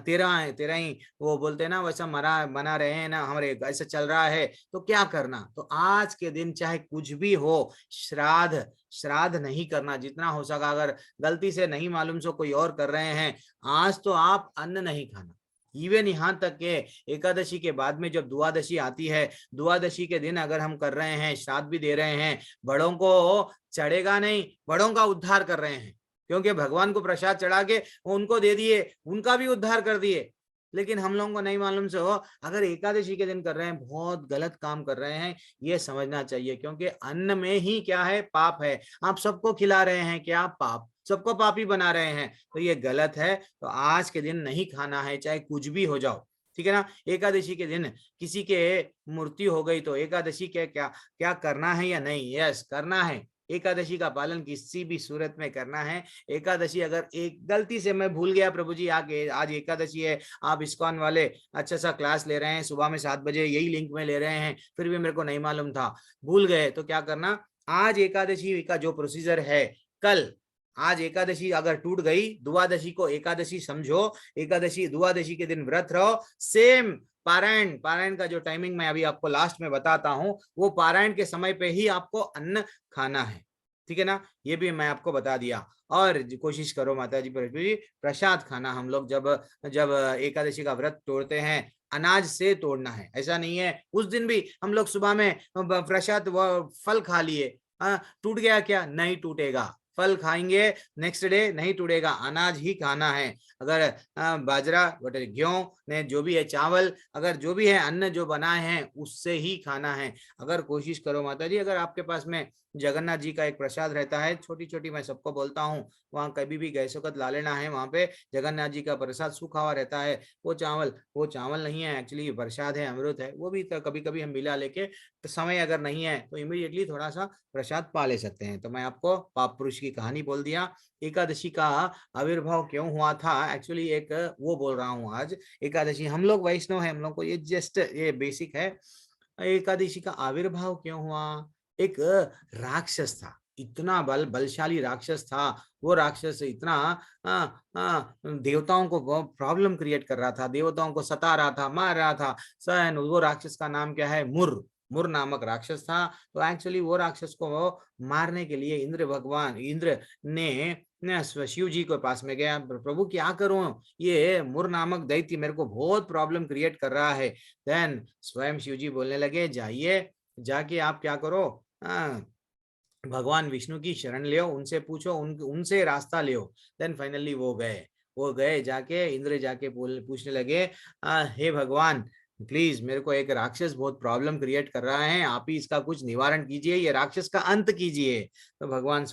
13 ही वो बोलते हैं ना वैसा मना रहे हैं ना, हमारे ऐसा चल रहा है, तो क्या करना। तो आज के दिन चाहे कुछ भी हो, श्राद्ध नहीं करना जितना हो सका। अगर गलती से नहीं मालूम सो कोई और कर रहे हैं, आज तो आप अन्न नहीं खाना। इवन यहाँ तक के एकादशी के बाद में जब द्वादशी आती है, द्वादशी के दिन अगर हम कर रहे हैं, श्राद्ध भी दे रहे हैं, बड़ों को चढ़ेगा नहीं, बड़ों का उद्धार कर रहे हैं, क्योंकि भगवान को प्रसाद चढ़ा के उनको दे दिए, उनका भी उद्धार कर दिए। लेकिन हम लोगों को नहीं मालूम से हो, अगर एकादशी के दिन कर रहे हैं, बहुत गलत काम कर रहे हैं, ये समझना चाहिए। क्योंकि अन्न में ही क्या है, पाप है। आप सबको खिला रहे हैं, क्या पाप, सबको पापी बना रहे हैं, तो ये गलत है। तो आज के दिन नहीं खाना है, चाहे कुछ भी हो जाओ, ठीक है ना। एकादशी के दिन किसी के मृत्यु हो गई तो एकादशी के क्या करना है या नहीं, यस करना है। एकादशी का पालन किसी भी सूरत में करना है। एकादशी अगर एक गलती से मैं भूल गया, प्रभु जी आके आज एकादशी है, आप इस्कॉन वाले अच्छा सा क्लास ले रहे हैं, सुबह में 7 बजे यही लिंक में ले रहे हैं, फिर भी मेरे को नहीं मालूम था, भूल गए, तो क्या करना, आज एकादशी का जो प्रोसीजर है, कल आज एकादशी अगर टूट गई, द्वादशी को एकादशी समझो, एकादशी द्वादशी के दिन व्रत रहो। सेम पारायण का जो टाइमिंग मैं अभी आपको लास्ट में बताता हूं, वो पारायण के समय पे ही आपको अन्न खाना है, ठीक है ना। ये भी मैं आपको बता दिया। और कोशिश करो माता जी प्रसाद खाना। हम लोग जब एकादशी का व्रत तोड़ते हैं, अनाज से तोड़ना है, ऐसा नहीं है उस दिन भी हम लोग सुबह में प्रसाद फल खा लिए, टूट गया क्या, नहीं टूटेगा। फल खाएंगे, नेक्स्ट डे नहीं टूटेगा, अनाज ही खाना है। अगर बाजरा गेहूं ने जो भी है, चावल, अगर जो भी है अन्न जो बनाए हैं उससे ही खाना है। अगर कोशिश करो माता जी, अगर आपके पास में जगन्नाथ जी का एक प्रसाद रहता है, छोटी छोटी मैं सबको बोलता हूँ, वहाँ कभी भी गैस वक्त ला लेना है। वहाँ पे जगन्नाथ जी का प्रसाद सूखा हुआ रहता है, वो चावल नहीं है एक्चुअली, प्रसाद है, अमृत है, वो भी कभी कभी हम मिला लेके, तो समय अगर नहीं है तो इमीडिएटली थोड़ा सा प्रसाद पा ले सकते हैं। तो मैं आपको पाप पुरुष की कहानी बोल दिया। एकादशी का आविर्भाव क्यों हुआ था, एक्चुअली एक वो बोल रहा हूँ आज। एकादशी, हम लोग वैष्णव है, हम लोग को ये जस्ट ये बेसिक है। एकादशी का आविर्भाव क्यों हुआ, एक राक्षस था, इतना बलशाली राक्षस था। वो राक्षस इतना देवताओं को प्रॉब्लम क्रिएट कर रहा था, देवताओं को सता रहा था, मार रहा था। वो राक्षस का नाम क्या है, मुर नामक राक्षस था। तो एक्चुअली वो राक्षस को वो मारने के लिए इंद्र ने शिव जी के पास में गया, प्रभु क्या करूं, ये मुर नामक दैत्य मेरे को बहुत प्रॉब्लम क्रिएट कर रहा है। देन स्वयं शिव जी बोलने लगे, जाइए, जाके आप क्या करो, भगवान विष्णु की शरण लियो, उनसे पूछो, उनसे रास्ता लियो। देन फाइनली वो गए जाके इंद्र जाके पूछने लगे, हे भगवान, प्लीज मेरे को एक राक्षस बहुत प्रॉब्लम क्रिएट कर रहा है, आप ही इसका कुछ निवारण कीजिए, ये राक्षस का अंत कीजिए। तो भगवान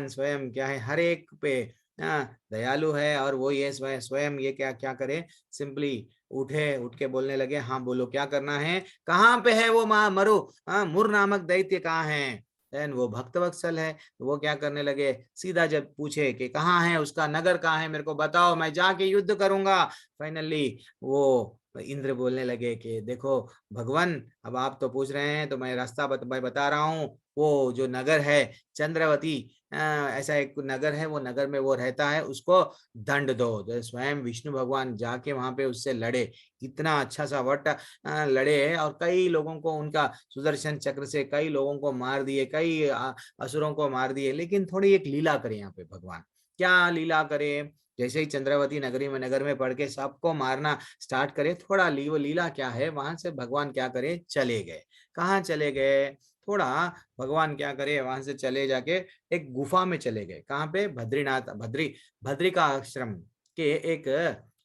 स्वयं क्या है, हर एक पे दयालु है, और वो ये स्वयं ये क्या क्या करे, सिंपली उठ के बोलने लगे, हाँ बोलो क्या करना है, कहाँ पे है वो मुर नामक दैत्य कहाँ है। देन वो भक्त वत्सल है, वो क्या करने लगे, सीधा जब पूछे कि कहाँ है, उसका नगर कहाँ है, मेरे को बताओ, मैं जाके युद्ध करूंगा। फाइनली वो इंद्र बोलने लगे कि देखो भगवान, अब आप तो पूछ रहे हैं तो मैं रास्ता मैं बता रहा हूँ, वो जो नगर है चंद्रवती, ऐसा एक नगर है, वो नगर में वो रहता है, उसको दंड दो। तो स्वयं विष्णु भगवान जाके वहां पे उससे लड़े, इतना अच्छा सा वट लड़े, और कई लोगों को उनका सुदर्शन चक्र से कई लोगों को मार दिए, कई असुरों को मार दिए। लेकिन थोड़ी एक लीला करे यहाँ पे भगवान, क्या लीला करे, जैसे ही चंद्रवती नगर में पढ़ के सबको मारना स्टार्ट करे, थोड़ा वो लीला क्या है, वहां से भगवान क्या करे, चले गए। कहाँ चले गए, थोड़ा भगवान क्या करे, वहां से चले जाके एक गुफा में चले गए। कहाँ पे, भद्रिका आश्रम के एक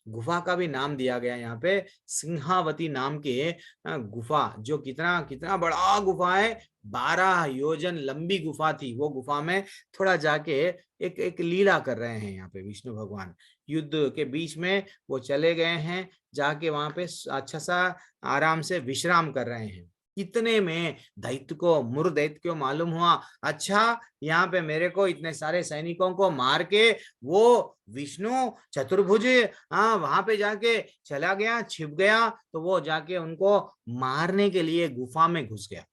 गुफा का भी नाम दिया गया यहाँ पे, सिंहावती नाम के गुफा, जो कितना कितना बड़ा गुफा है, 12 योजन लंबी गुफा थी। वो गुफा में थोड़ा जाके एक एक लीला कर रहे हैं यहाँ पे विष्णु भगवान, युद्ध के बीच में वो चले गए हैं, जाके वहां पे अच्छा सा आराम से विश्राम कर रहे हैं। इतने में मुर दैत्य को मालूम हुआ, अच्छा यहाँ पे मेरे को इतने सारे सैनिकों को मार के वो विष्णु चतुर्भुज वहां पे जाके चला गया, छिप गया। तो वो जाके उनको मारने के लिए गुफा में घुस गया।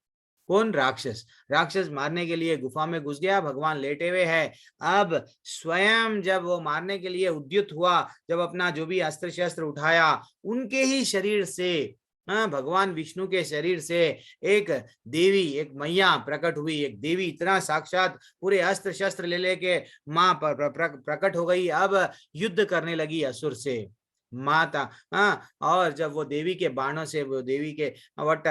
कौन, राक्षस मारने के लिए गुफा में घुस गया, भगवान लेटे हुए हैं। अब स्वयं जब वो मारने के लिए उद्युत हुआ, जब अपना जो भी अस्त्र शस्त्र उठाया, उनके ही शरीर से, भगवान विष्णु के शरीर से एक देवी, एक मैया प्रकट हुई। एक देवी इतना साक्षात पूरे अस्त्र शस्त्र ले लेके माँ प्रकट हो गई। अब युद्ध करने लगी असुर से माता। और जब वो देवी के बाणों से, वो देवी के वट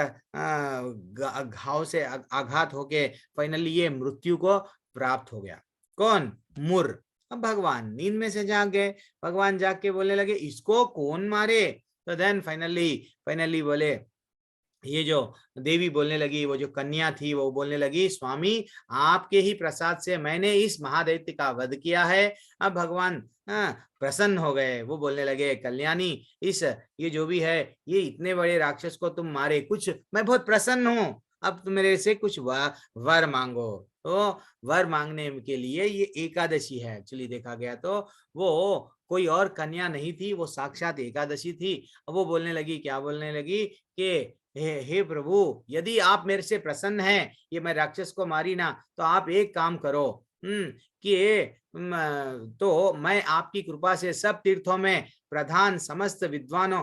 घाव से आघात होके फाइनली ये मृत्यु को प्राप्त हो गया। कौन, मुर। अब भगवान नींद में से जाग गए, भगवान जाग के बोलने लगे, इसको कौन मारे। तो देन फाइनली बोले, ये जो देवी बोलने लगी, वो जो कन्या थी वो बोलने लगी, स्वामी आपके ही प्रसाद से मैंने इस महादैत्य का वध किया है। अब भगवान प्रसन्न हो गए। वो बोलने लगे, कल्याणी, ये जो भी है, ये इतने बड़े राक्षस को तुम मारे, कुछ मैं बहुत प्रसन्न हूँ, अब तुम मेरे से कुछ वर मांगो। तो वर मांगने के लिए ये एकादशी है। एक्चुअली देखा गया तो वो कोई और कन्या नहीं थी, वो साक्षात एकादशी थी। अब वो बोलने लगी, क्या बोलने लगी कि हे प्रभु, यदि आप मेरे से प्रसन्न हैं, ये मैं राक्षस को मारी ना, तो आप एक काम करो कि तो मैं आपकी कृपा से सब तीर्थों में प्रधान, समस्त विघ्नों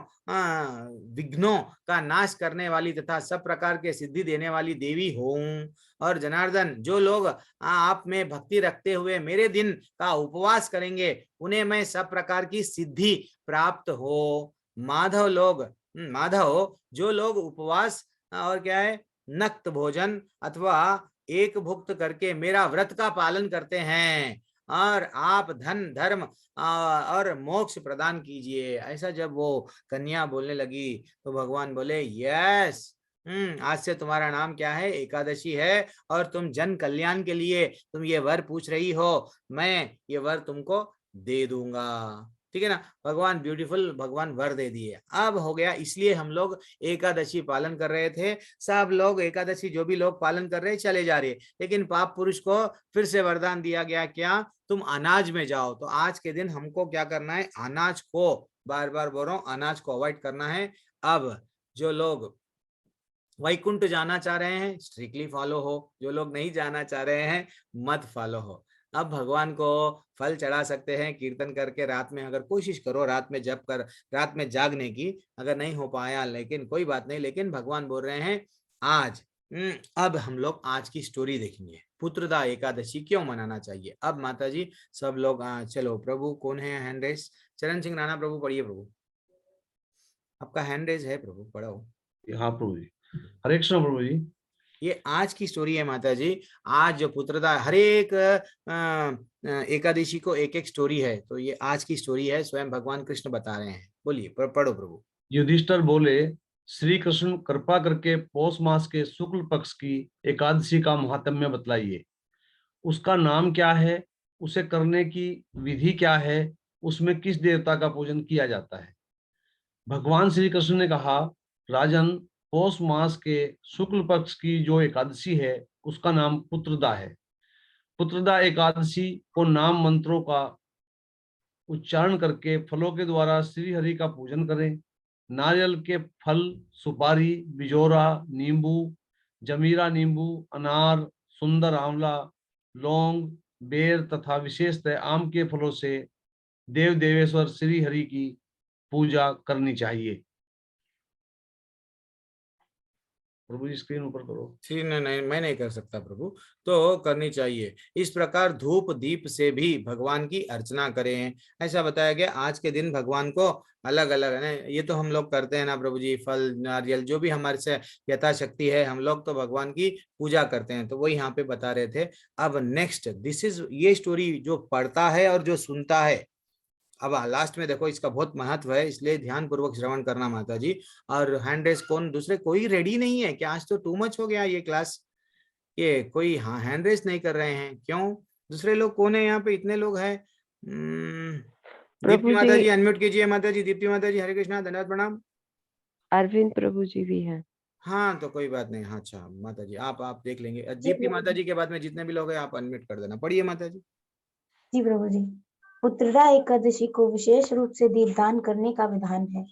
का नाश करने वाली तथा सब प्रकार के सिद्धि देने वाली देवी हूँ। और जनार्दन, जो लोग आप में भक्ति रखते हुए मेरे दिन का उपवास करेंगे, उन्हें मैं सब प्रकार की सिद्धि प्राप्त हो। माधव, जो लोग उपवास और क्या है, नक्त भोजन अथवा एक भुक्त करके मेरा व्रत का पालन करते हैं, और आप धन, धर्म और मोक्ष प्रदान कीजिए। ऐसा जब वो कन्या बोलने लगी तो भगवान बोले, यस, आज से तुम्हारा नाम क्या है, एकादशी है, और तुम जन कल्याण के लिए तुम ये वर पूछ रही हो, मैं ये वर तुमको दे दूंगा। ठीक है ना, भगवान ब्यूटीफुल, भगवान वर दे दिए। अब हो गया, इसलिए हम लोग एकादशी पालन कर रहे थे। सब लोग एकादशी जो भी लोग पालन कर रहे चले जा रहे, लेकिन पाप पुरुष को फिर से वरदान दिया गया, क्या, तुम अनाज में जाओ। तो आज के दिन हमको क्या करना है, अनाज को, बार बार बोल रहा हूं, अनाज को अवॉइड करना है। अब जो लोग वैकुंठ जाना चाह रहे हैं स्ट्रिक्टली फॉलो हो, जो लोग नहीं जाना चाह रहे हैं मत फॉलो हो। अब भगवान को फल चढ़ा सकते हैं कीर्तन करके, रात में अगर कोशिश करो, रात में जप कर, रात में जागने की, अगर नहीं हो पाया लेकिन कोई बात नहीं, लेकिन भगवान बोल रहे हैं आज अब हम लोग आज की स्टोरी देखेंगे, पुत्रदा एकादशी क्यों मनाना चाहिए। अब माता जी सब लोग चलो, प्रभु कौन है हैंड रेस, चरण सिंह राणा प्रभु पढ़िए, प्रभु आपका हैंड रेस है, प्रभु पढ़ाओ। हाँ प्रभु जी, हरे कृष्ण प्रभु जी। ये आज की स्टोरी है माता जी, आज जो पुत्रदा, हर एक एकादशी को एक एक स्टोरी है, तो ये आज की स्टोरी है, स्वयं भगवान कृष्ण बता रहे हैं। बोलिए, पढ़ो प्रभु। युधिष्ठिर बोले, श्री कृष्ण कृपा करके पौष मास के शुक्ल पक्ष की एकादशी का महात्म्य बतलाइए। उसका नाम क्या है, उसे करने की विधि क्या है, उसमें किस देवता का पूजन किया जाता है। भगवान श्री कृष्ण ने कहा, राजन, पौष मास के शुक्ल पक्ष की जो एकादशी है उसका नाम पुत्रदा है। पुत्रदा एकादशी को नाम मंत्रों का उच्चारण करके फलों के द्वारा श्री हरि का पूजन करें। नारियल के फल, सुपारी, बिजोरा, नींबू, जमीरा नींबू, अनार, सुंदर आंवला, लौंग, बेर तथा विशेषतः आम के फलों से देव देवेश्वर श्री हरि की पूजा करनी चाहिए। प्रभु जी स्क्रीन ऊपर करो। श्री नहीं, मैं नहीं कर सकता प्रभु, तो करनी चाहिए। इस प्रकार धूप दीप से भी भगवान की अर्चना करें, ऐसा बताया गया। आज के दिन भगवान को अलग अलग है ना, ये तो हम लोग करते हैं ना प्रभु जी, फल नारियल जो भी हमारे से यथाशक्ति है, हम लोग तो भगवान की पूजा करते हैं, तो वो यहाँ पे बता रहे थे। अब नेक्स्ट दिस इज, ये स्टोरी जो पढ़ता है और जो सुनता है, अब लास्ट में देखो इसका बहुत महत्व है, इसलिए ध्यान पूर्वक श्रवण करना माता जी। और हैंड रेस कौन, दूसरे कोई रेडी नहीं है क्या? आज तो टू मच हो गया ये क्लास, ये कोई हाँ हैंड रेस नहीं कर रहे हैं क्यों? दूसरे लोग कौन है यहाँ पे, इतने लोग हैं। दीप्ति माता जी अनम्यूट कीजिए, माता जी, दीप्ति माता जी, हरे कृष्णा, धन्यवाद, प्रणाम। अरविंद प्रभु जी भी हैं। हाँ तो कोई बात नहीं, हाँ अच्छा माता जी आप देख लेंगे। दीप्ति माता जी के बाद में जितने भी लोग हैं आप अनम्यूट कर देना, पढ़िए माता जी। जी प्रभु जी। पुत्रदा एकादशी को विशेष रूप से दीपदान करने का विधान है।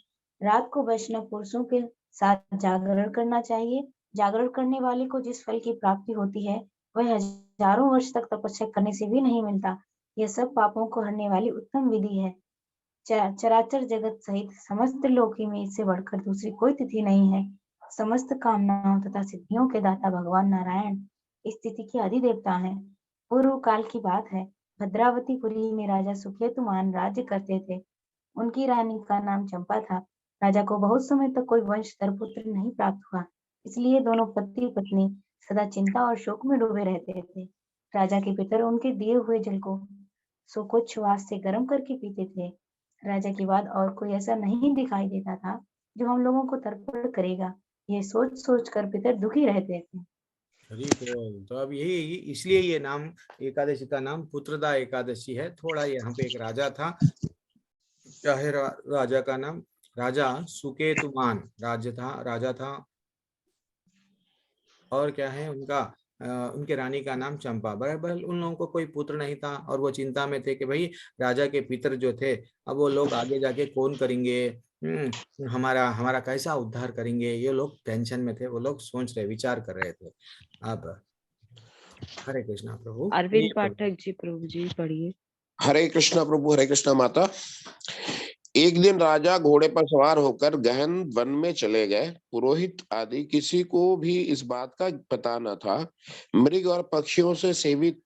रात को वैष्णव पुरुषों के साथ जागरण करना चाहिए। जागरण करने वाले को जिस फल की प्राप्ति होती है वह हजारों वर्ष तक तपस्या करने से भी नहीं मिलता। यह सब पापों को हरने वाली उत्तम विधि है। चराचर जगत सहित समस्त लोकी में इससे बढ़कर दूसरी कोई तिथि नहीं है। समस्त कामनाओं तथा सिद्धियों के दाता भगवान नारायण इस तिथि के अधिदेवता हैं। पूर्व काल की बात है, भद्रावतीपुरी में राजा सुकेतुमान राज्य करते थे। उनकी रानी का नाम चंपा था। राजा को बहुत समय तक कोई वंशधर पुत्र नहीं प्राप्त हुआ, इसलिए दोनों पति पत्नी सदा चिंता और शोक में डूबे रहते थे। राजा के पितर उनके दिए हुए जल को सोकोच्छ्वास से गर्म करके पीते थे। राजा के बाद और कोई ऐसा नहीं दिखाई देता था जो हम लोगों को तर्पण करेगा। ये सोच सोच कर पितर दुखी रहते थे। तो अब यही, इसलिए ये नाम, एकादशी का नाम पुत्रदा एकादशी है। थोड़ा यहाँ पे एक राजा था, क्या है राजा का नाम? राजा सुकेतुमान राजा था। और क्या है उनका, उनके रानी का नाम चंपा। बराबर उन लोगों को कोई पुत्र नहीं था और वो चिंता में थे कि भाई राजा के पितर जो थे, अब वो लोग आगे जाके कौन करेंगे, हमारा हमारा कैसा उद्धार करेंगे, ये लोग टेंशन में थे, वो लोग सोच रहे, विचार कर रहे थे। अब हरे कृष्णा प्रभु। अरविंद पाठक जी प्रभु जी पढ़िए। हरे कृष्णा प्रभु, हरे कृष्णा माता। एक दिन राजा घोड़े पर सवार होकर गहन वन में चले गए। पुरोहित आदि किसी को भी इस बात का पता न था। मृग और पक्षियों से सेवित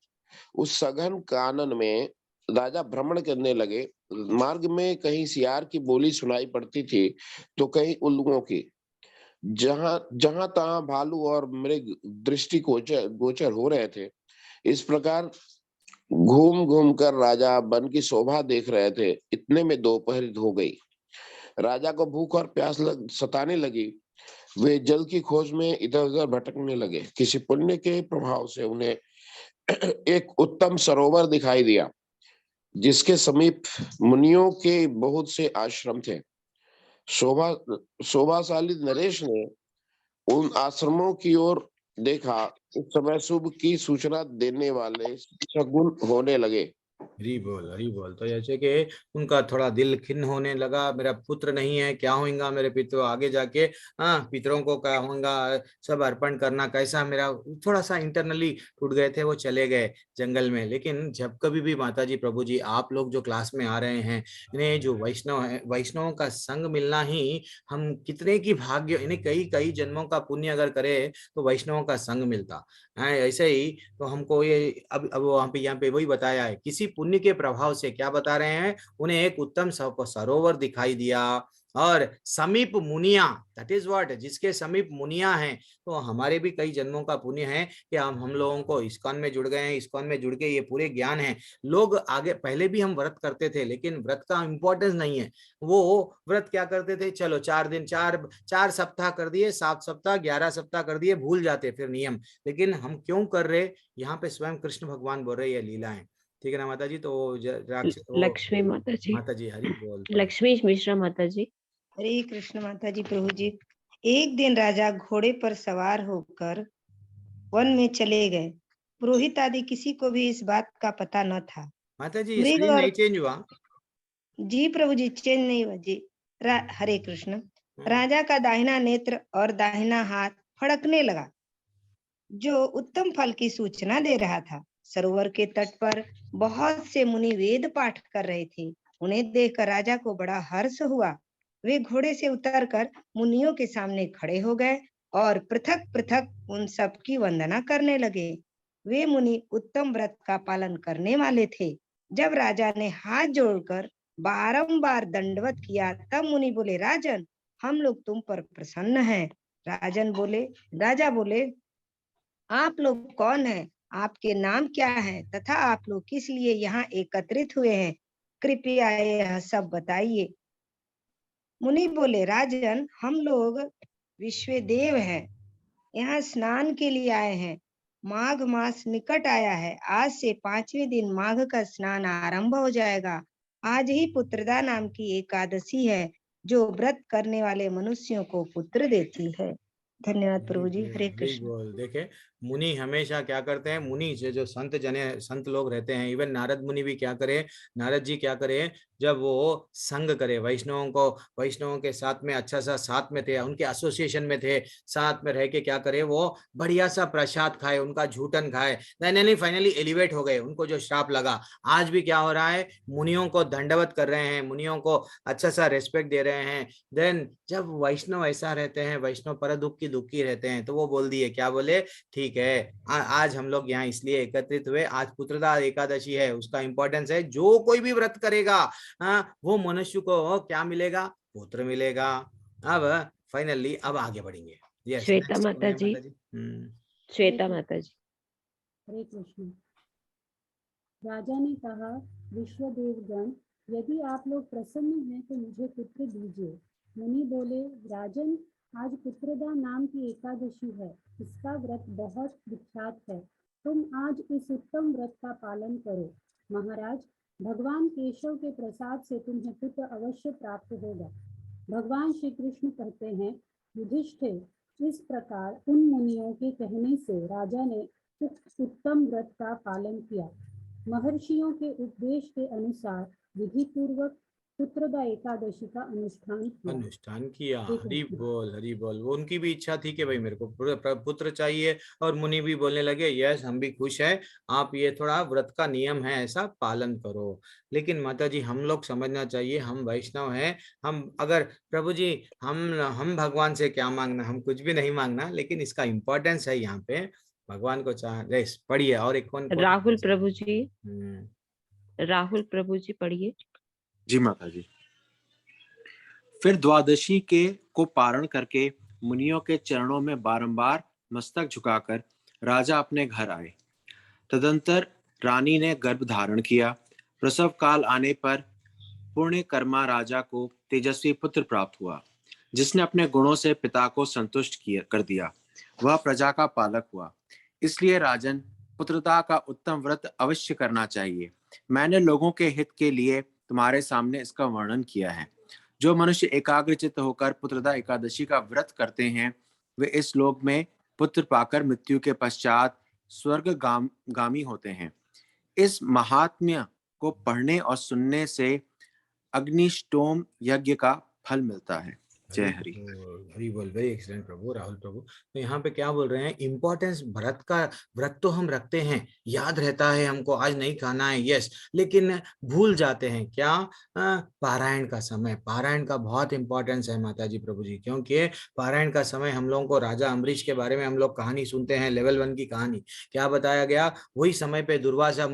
उस सघन कानन में राजा भ्रमण करने लगे। मार्ग में कहीं सियार की बोली सुनाई पड़ती थी तो कहीं उल्लुओं की। जहां तहां भालू और मृग दृष्टि गोचर हो रहे थे। इस प्रकार घूम घूम कर राजा वन की शोभा देख रहे थे। इतने में दोपहर हो गई। राजा को भूख और प्यास सताने लगी। वे जल की खोज में इधर उधर भटकने लगे। किसी पुण्य के प्रभाव से उन्हें एक उत्तम सरोवर दिखाई दिया, जिसके समीप मुनियों के बहुत से आश्रम थे। शोभाशाली नरेश ने उन आश्रमों की ओर देखा। उस समय शुभ की सूचना देने वाले सगुन होने लगे। हरी बोल। तो जैसे कि उनका थोड़ा दिल खिन्न होने लगा, मेरा पुत्र नहीं है, क्या होगा मेरे पितरों आगे जाके, हाँ पितरों को क्या होगा, सब अर्पण करना कैसा, मेरा थोड़ा सा इंटरनली टूट गए थे, वो चले गए जंगल में। लेकिन जब कभी भी माता जी प्रभु जी आप लोग जो क्लास में आ रहे हैं, इन्हें जो वैष्णव है, वैष्णवों का संग मिलना ही हम कितने की भाग्य, इन्हें कई कई जन्मों का पुण्य अगर करे तो वैष्णवों का संग मिलता है। ऐसे ही तो हमको ये अब वहां पे यहाँ पे वही बताया है, किसी पुण्य के प्रभाव से क्या बता रहे हैं, उन्हें एक उत्तम सरोवर दिखाई दिया और समीप मुनिया, दैट इज व्हाट, जिसके समीप मुनिया हैं। तो हमारे भी कई जन्मों का पुण्य है कि हम लोगों को इस्कॉन में जुड़ गए हैं, इस्कॉन में जुड़ के ये पूरे ज्ञान है। लोग आगे पहले भी हम व्रत करते थे, लेकिन व्रत का इंपॉर्टेंस नहीं है। वो व्रत क्या करते थे, चलो 4 दिन, 4 सप्ताह कर दिए, 7 सप्ताह, 11 सप्ताह कर दिए, भूल जाते फिर नियम। लेकिन हम क्यों कर रहे, यहाँ पे स्वयं कृष्ण भगवान बोल रहे ये लीला है। ठीक है ना माता जी। तो लक्ष्मी माता जी, माता जी हरि बोल। लक्ष्मी मिश्रा माता जी। हरे कृष्ण माता जी प्रभु जी। एक दिन राजा घोड़े पर सवार होकर वन में चले गए। पुरोहित आदि किसी को भी इस बात का पता न था। माता जी मृग स्क्रीन और नहीं चेंज हुआ। जी प्रभु जी, चेंज नहीं हुआ जी। हरे कृष्ण। राजा का दाहिना नेत्र और दाहिना हाथ फड़कने लगा, जो उत्तम फल की सूचना दे रहा था। सरोवर के तट पर बहुत से मुनि वेद पाठ कर रहे थे। उन्हें देखकर राजा को बड़ा हर्ष हुआ। वे घोड़े से उतरकर मुनियों के सामने खड़े हो गए और पृथक पृथक उन सब की वंदना करने लगे। वे मुनि उत्तम व्रत का पालन करने वाले थे। जब राजा ने हाथ जोड़कर बारंबार दंडवत किया, तब मुनि बोले, राजन, हम लोग तुम पर प्रसन्न हैं। राजा बोले, आप लोग कौन हैं? आपके नाम क्या है तथा आप लोग किस लिए यहाँ एकत्रित हुए हैं? कृपया यह सब बताइए। मुनि बोले, राजन, हम लोग विश्वदेव हैं, यहाँ स्नान के लिए आए हैं। माघ मास निकट आया है। आज से 5वें दिन माघ का स्नान आरंभ हो जाएगा। आज ही पुत्रदा नाम की एकादशी है, जो व्रत करने वाले मनुष्यों को पुत्र देती है। धन्यवाद प्रभु जी। हरे कृष्ण। बोल। देखे मुनि हमेशा क्या करते हैं, मुनि से जो संत लोग रहते हैं, इवन नारद मुनि भी क्या करे, नारद जी क्या करे, जब वो संग करे वैष्णवों के साथ में अच्छा सा साथ में थे, उनके एसोसिएशन में थे, साथ में रह के क्या करे, वो बढ़िया सा प्रसाद खाए, उनका झूठन खाए, फाइनली एलिवेट हो गए। उनको जो श्राप लगा, आज भी क्या हो रहा है, मुनियों को दंडवत कर रहे हैं, मुनियों को अच्छा सा रेस्पेक्ट दे रहे हैं। देन जब वैष्णव ऐसा रहते हैं, वैष्णव पर दुखी रहते हैं, तो वो बोल दिए, क्या बोले, ठीक है आज हम लोग यहाँ इसलिए एकत्रित हुए, आज पुत्रदा एकादशी है, उसका इंपॉर्टेंस है, जो कोई भी व्रत करेगा वो मनुष्य को क्या मिलेगा, पुत्र मिलेगा। अब फाइनली अब आगे बढ़ेंगे। यस, श्वेता माता जी। श्वेता माता जी। हरे कृष्ण। राजा ने कहा, विश्वदेवगण, यदि आप लोग प्रसन्न हैं तो मुझे पुत्र दीजिए। मुनि बोले, राजन, आज पुत्रदा नाम की एकादशी है, इसका व्रत बहुत विख्यात है। तुम आज इस उत्तम व्रत का पालन करो। महाराज, भगवान केशव के प्रसाद से तुम्हें पुत्र अवश्य प्राप्त होगा। भगवान श्री कृष्ण कहते हैं, युधिष्ठिर, इस प्रकार उन मुनियों के कहने से राजा ने उत्तम व्रत का पालन किया। महर्षियों के उपदेश के अनुसार विधि पूर्वक पुत्रदा एकादशी का अनुष्ठान किया। हरि बोल। वो उनकी भी इच्छा थी कि भाई मेरे को पुत्र चाहिए, और मुनि भी बोलने लगे, यस हम भी खुश है, आप ये थोड़ा व्रत का नियम है ऐसा पालन करो। लेकिन माता जी हम लोग समझना चाहिए, हम वैष्णव हैं, हम अगर प्रभु जी हम भगवान से क्या मांगना, हम कुछ भी नहीं मांगना, लेकिन इसका इंपॉर्टेंस है यहाँ पे, भगवान को पढ़िए। और एक कौन राहुल प्रभु जी। राहुल प्रभु जी पढ़िए। जी माता जी। फिर द्वादशी के को पारण करके मुनियों के चरणों में बारंबार मस्तक झुकाकर राजा अपने घर आए। तदंतर रानी ने गर्भ धारण किया। प्रसव काल आने पर पुण्य कर्मा राजा को तेजस्वी पुत्र प्राप्त हुआ, जिसने अपने गुणों से पिता को संतुष्ट कर दिया। वह प्रजा का पालक हुआ। इसलिए राजन, पुत्रदा का उत्तम व्रत अवश्य करना चाहिए। मैंने लोगों के हित के लिए तुम्हारे सामने इसका वर्णन किया है। जो मनुष्य एकाग्रचित्त होकर पुत्रदा एकादशी का व्रत करते हैं, वे इस लोक में पुत्र पाकर मृत्यु के पश्चात स्वर्ग गामी होते हैं। इस महात्म्य को पढ़ने और सुनने से अग्निष्टोम यज्ञ का फल मिलता है। जय हरि। हरी बोल, वेरी एक्सीलेंट प्रभु, राहुल प्रभु। तो यहाँ पे क्या बोल रहे हैं, इंपॉर्टेंस व्रत तो हम रखते हैं, याद रहता है हमको आज नहीं खाना है, यस, लेकिन भूल जाते हैं क्या, पारायण का समय, पारायण का बहुत इंपॉर्टेंस है माता जी प्रभु जी, क्योंकि पारायण का समय हम लोगों को राजा अम्बरीश के बारे में हम लोग कहानी सुनते हैं, लेवल 1 की कहानी। क्या बताया गया, वही समय पे दुर्वासा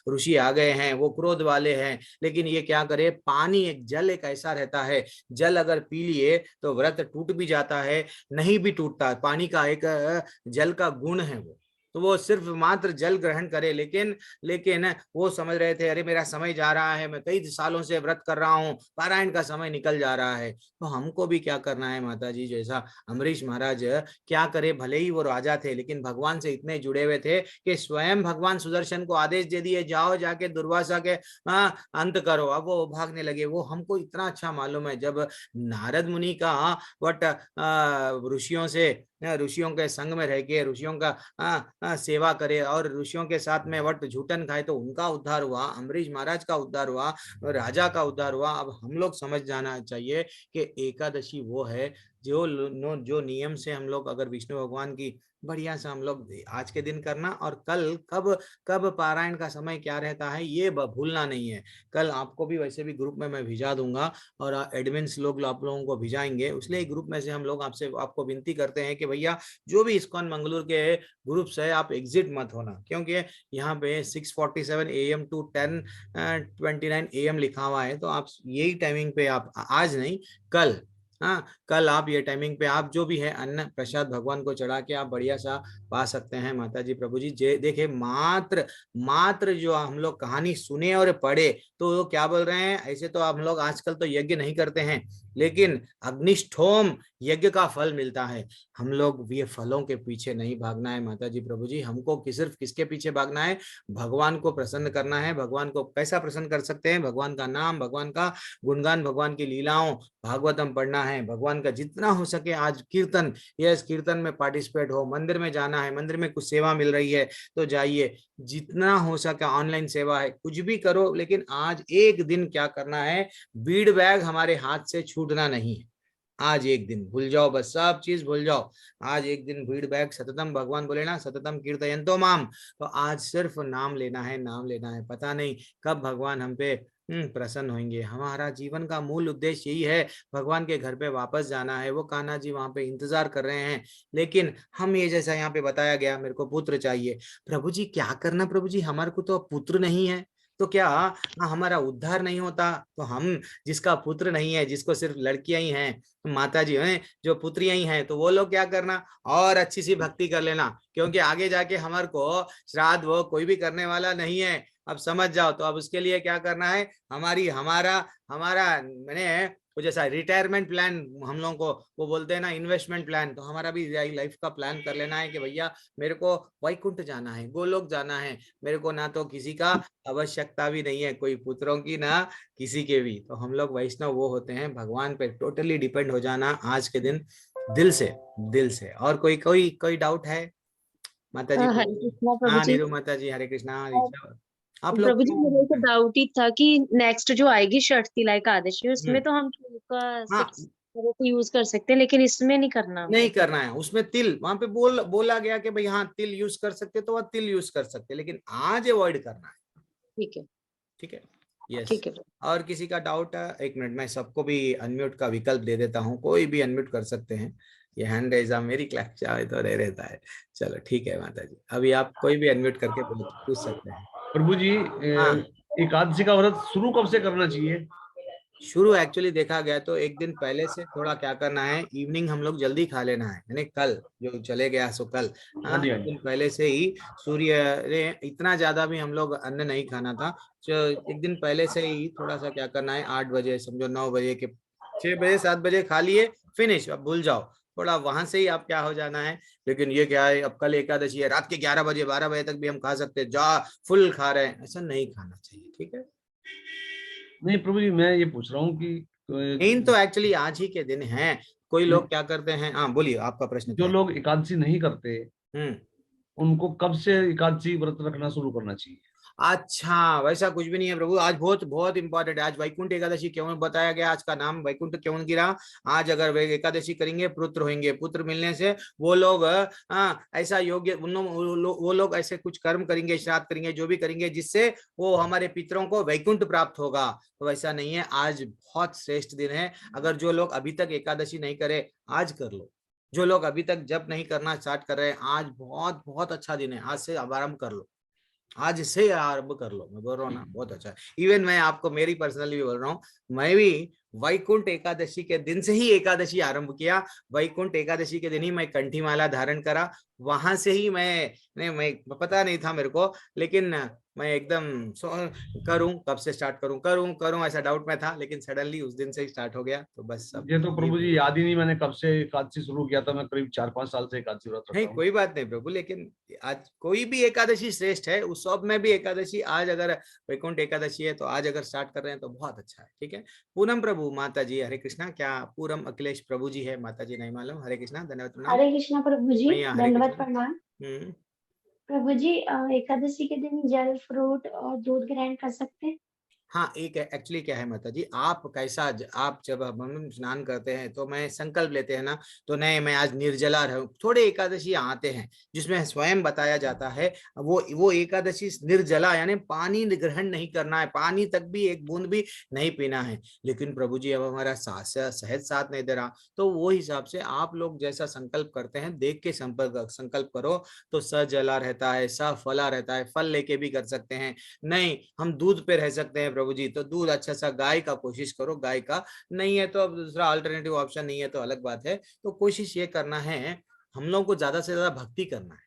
ऋषि आ गए हैं, वो क्रोध वाले हैं, लेकिन ये क्या करे, पानी एक जल एक ऐसा रहता है, जल अगर पी लिए तो व्रत टूट भी जाता है, नहीं भी टूटता, पानी का एक जल का गुण है वो, तो वो सिर्फ मात्र जल ग्रहण करे, लेकिन वो समझ रहे थे अरे मेरा समय जा रहा है, मैं कई सालों से व्रत कर रहा हूँ, पारायण का समय निकल जा रहा है। तो हमको भी क्या करना है माता जी, जैसा अम्बरीश महाराज क्या करे, भले ही वो राजा थे लेकिन भगवान से इतने जुड़े हुए थे कि स्वयं भगवान सुदर्शन को आदेश दे दिए, जाओ जाके दुर्वासा के अंत करो। अब वो भागने लगे, वो हमको इतना अच्छा मालूम है, जब नारद मुनि का वट ऋषियों के संग में रह के ऋषियों का सेवा करे और ऋषियों के साथ में वट झूठन खाए तो उनका उद्धार हुआ, अम्बरीश महाराज का उद्धार हुआ, राजा का उद्धार हुआ। अब हम लोग समझ जाना चाहिए कि एकादशी वो है जो नियम से हम लोग अगर विष्णु भगवान की बढ़िया से हम लोग आज के दिन करना, और कल कब पारायण का समय क्या रहता है ये भूलना नहीं है। कल आपको भी वैसे भी ग्रुप में मैं भिजा दूंगा और एडमिन्स लोग आप लोगों को भिजाएंगे, इसलिए ग्रुप में से हम लोग आपको विनती करते हैं कि भैया जो भी इस्कॉन मंगलूर के ग्रुप से आप एग्जिट मत होना, क्योंकि यहाँ पे 6:47 AM to 10:29 AM लिखा हुआ है, तो आप यही टाइमिंग पे आप आज नहीं कल, कल आप ये टाइमिंग पे आप जो भी है अन्न प्रसाद भगवान को चढ़ा के आप बढ़िया सा पा सकते हैं माता जी प्रभु जी। देखे मात्र जो हम लोग कहानी सुने और पढ़े तो क्या बोल रहे हैं, ऐसे तो हम लोग आजकल तो यज्ञ नहीं करते हैं, लेकिन अग्निष्ठोम यज्ञ का फल मिलता है। हम लोग ये फलों के पीछे नहीं भागना है माता जी प्रभु जी, हमको सिर्फ किसके पीछे भागना है, भगवान को प्रसन्न करना है। भगवान को कैसा प्रसन्न कर सकते हैं, भगवान का नाम, भगवान का गुणगान, भगवान की लीलाओं, भागवतम पढ़ना है, भगवान का जितना हो सके आज कीर्तन, यस कीर्तन में पार्टिसिपेट हो, मंदिर में जाना है, मंदिर में कुछ सेवा मिल रही है तो जाइए, जितना हो सके ऑनलाइन सेवा है कुछ भी करो, लेकिन आज एक दिन क्या करना है, बीड़ बैग हमारे हाथ से छूटना नहीं है। आज एक दिन भूल जाओ, बस सब चीज भूल जाओ, आज एक दिन भीड़ बैग सततम, भगवान बोले ना सततम कीर्तयन्तो माम, तो आज सिर्फ नाम लेना है, नाम लेना है। पता नहीं कब भगवान हम पे प्रसन्न होंगे। हमारा जीवन का मूल उद्देश्य यही है, भगवान के घर पे वापस जाना है। वो कान्हा जी वहां पे इंतजार कर रहे हैं, लेकिन हम ये जैसा यहाँ पे बताया गया, मेरे को पुत्र चाहिए। प्रभु जी क्या करना, प्रभु जी हमारे को तो पुत्र नहीं है, तो क्या हमारा उद्धार नहीं होता? तो हम जिसका पुत्र नहीं है, जिसको सिर्फ लड़कियां ही हैं, माता जी हैं जो पुत्रियां ही हैं, तो वो लोग क्या करना, और अच्छी सी भक्ति कर लेना, क्योंकि आगे जाके हमारे को श्राद्ध वो कोई भी करने वाला नहीं है। अब समझ जाओ, तो अब उसके लिए क्या करना है, हमारा मैंने वो जैसा रिटायरमेंट प्लान हम लोगों को वो बोलते हैं ना, इन्वेस्टमेंट प्लान, तो हमारा भी लाइफ का प्लान कर लेना है कि भैया मेरे को वैकुंठ जाना है, गोलोक जाना है, मेरे को ना तो किसी का आवश्यकता भी नहीं है, कोई पुत्रों की ना किसी के भी। तो हम लोग वैष्णव वो होते हैं, भगवान पे टोटली डिपेंड हो जाना आज के दिन, दिल से। और कोई डाउट है माता जी? हरे कृष्णा प्रभु हाँ जी। नीरू माता जी, हरे कृष्णा। आप लोग प्रभु जी मेरे को डाउट ही था कि नेक्स्ट जो आएगी षटतिला एकादशी, उसमें तो हम हाँ, यूज कर सकते हैं, लेकिन इसमें नहीं करना। नहीं करना है, उसमें तिल वहां पे बोला गया कि भाई हाँ तिल यूज कर सकते, तो वह तिल यूज कर सकते, लेकिन आज अवॉइड करना है। ठीक है, ठीक है, यस। ठीक है। और किसी का डाउट है? एक मिनट, मैं सबको भी अनम्यूट का विकल्प दे देता हूँ, कोई भी अनम्यूट कर सकते हैं। ये हैंड रेज मेरी क्लास चाहे तो रह रहता है। चलो ठीक है माता जी, अभी आप कोई भी अनम्यूट करके पूछ सकते हैं। प्रभु जी हाँ, एकादशी का व्रत शुरू कब से करना चाहिए? शुरू एक्चुअली देखा गया तो एक दिन पहले से थोड़ा क्या करना है, इवनिंग हम लोग जल्दी खा लेना है, यानी कल जो चले गया सो कल, हाँ जी, हाँ एक जी। दिन पहले से ही सूर्य रे इतना ज्यादा भी हम लोग अन्न नहीं खाना था, तो एक दिन पहले से ही थोड़ा सा क्या करना है, 8 बजे समझो 9 बजे के 6 बजे 7 बजे खा लिए, फिनिश, अब भूल जाओ, थोड़ा वहां से ही आप क्या हो जाना है। लेकिन ये क्या है, अब कल एकादशी है, रात के 11 बजे 12 बजे तक भी हम खा सकते हैं, जा फुल खा रहे हैं, ऐसा नहीं खाना चाहिए। ठीक है, नहीं प्रभु जी मैं ये पूछ रहा हूँ कि मेन तो एक्चुअली आज ही के दिन है। कोई लोग क्या करते हैं, हाँ बोलिए आपका प्रश्न जो क्या है? लोग एकादशी नहीं करते हम्म, उनको कब से एकादशी व्रत रखना शुरू करना चाहिए? अच्छा, वैसा कुछ भी नहीं है प्रभु। आज बहुत बहुत इंपॉर्टेंट है। आज वैकुंठ एकादशी क्यों बताया गया, आज का नाम वैकुंठ क्यों गिरा? आज अगर वे एकादशी करेंगे पुत्र होंगे, पुत्र मिलने से वो लोग ऐसा योग्य वो लोग ऐसे कुछ कर्म करेंगे, श्राद्ध करेंगे, जो भी करेंगे जिससे वो हमारे पितरों को वैकुंठ प्राप्त होगा। तो वैसा नहीं है, आज बहुत श्रेष्ठ दिन है। अगर जो लोग अभी तक एकादशी नहीं करे, आज कर लो। जो लोग अभी तक जप नहीं करना स्टार्ट कर रहे हैं, आज बहुत बहुत अच्छा दिन है, आज से आरंभ कर लो, आज से आरंभ कर लो। मैं बोल रहा हूँ ना, बहुत अच्छा है। इवन मैं आपको मेरी पर्सनली भी बोल रहा हूँ, मैं भी वैकुंठ एकादशी के दिन से ही एकादशी आरंभ किया। वैकुंठ एकादशी के दिन ही मैं कंठी माला धारण करा, वहां से ही मैं पता नहीं था मेरे को, लेकिन मैं एकदम करूं कब से स्टार्ट करूं ऐसा डाउट में था, लेकिन सडनली उस दिन से ही स्टार्ट हो गया। तो बस सब ये तो प्रभु जी याद ही नहीं मैंने कब से एकादशी शुरू किया था। मैं करीब 4-5 साल से एकादशी व्रत रखता नहीं, हूँ। कोई बात नहीं प्रभु, लेकिन आज कोई भी एकादशी श्रेष्ठ है, उस सब में भी एकादशी आज अगर वैकुंठ एकादशी है तो आज अगर स्टार्ट कर रहे हैं तो बहुत अच्छा है। ठीक है, पूनम प्रभु, माता जी हरे कृष्णा। क्या पूरम अखिलेश प्रभु जी है? माता जी नहीं मालूम। हरे कृष्णा, धन्यवाद, प्रणाम। हरे कृष्णा प्रभु जी, मैया हरे दंडवत कृष्णा। प्रणाम। प्रभु जी, एकादशी के दिन जल, फ्रूट और दूध ग्रहण कर सकते हैं? हाँ, एक एक्चुअली क्या है माता जी, आप कैसा आप जब हम स्नान करते हैं तो मैं संकल्प लेते हैं ना, तो नहीं मैं आज निर्जला रहूं। थोड़े एकादशी आते हैं जिसमें स्वयं बताया जाता है वो एकादशी निर्जला यानी पानी ग्रहण नहीं करना है, पानी तक भी एक बूंद भी नहीं पीना है। लेकिन प्रभु जी अब हमारा सहज साथ नहीं दे रहा, तो वो हिसाब से आप लोग जैसा संकल्प करते हैं देख के संकल्प करो तो सजला रहता है, सफला रहता है। फल लेके भी कर सकते हैं, नहीं हम दूध पे रह सकते हैं प्रभु जी, तो दूध अच्छा सा गाय का कोशिश करो, गाय का नहीं है तो अब दूसरा अल्टरनेटिव ऑप्शन नहीं है तो अलग बात है। तो कोशिश ये करना है, हम लोग को ज्यादा से ज्यादा भक्ति करना है।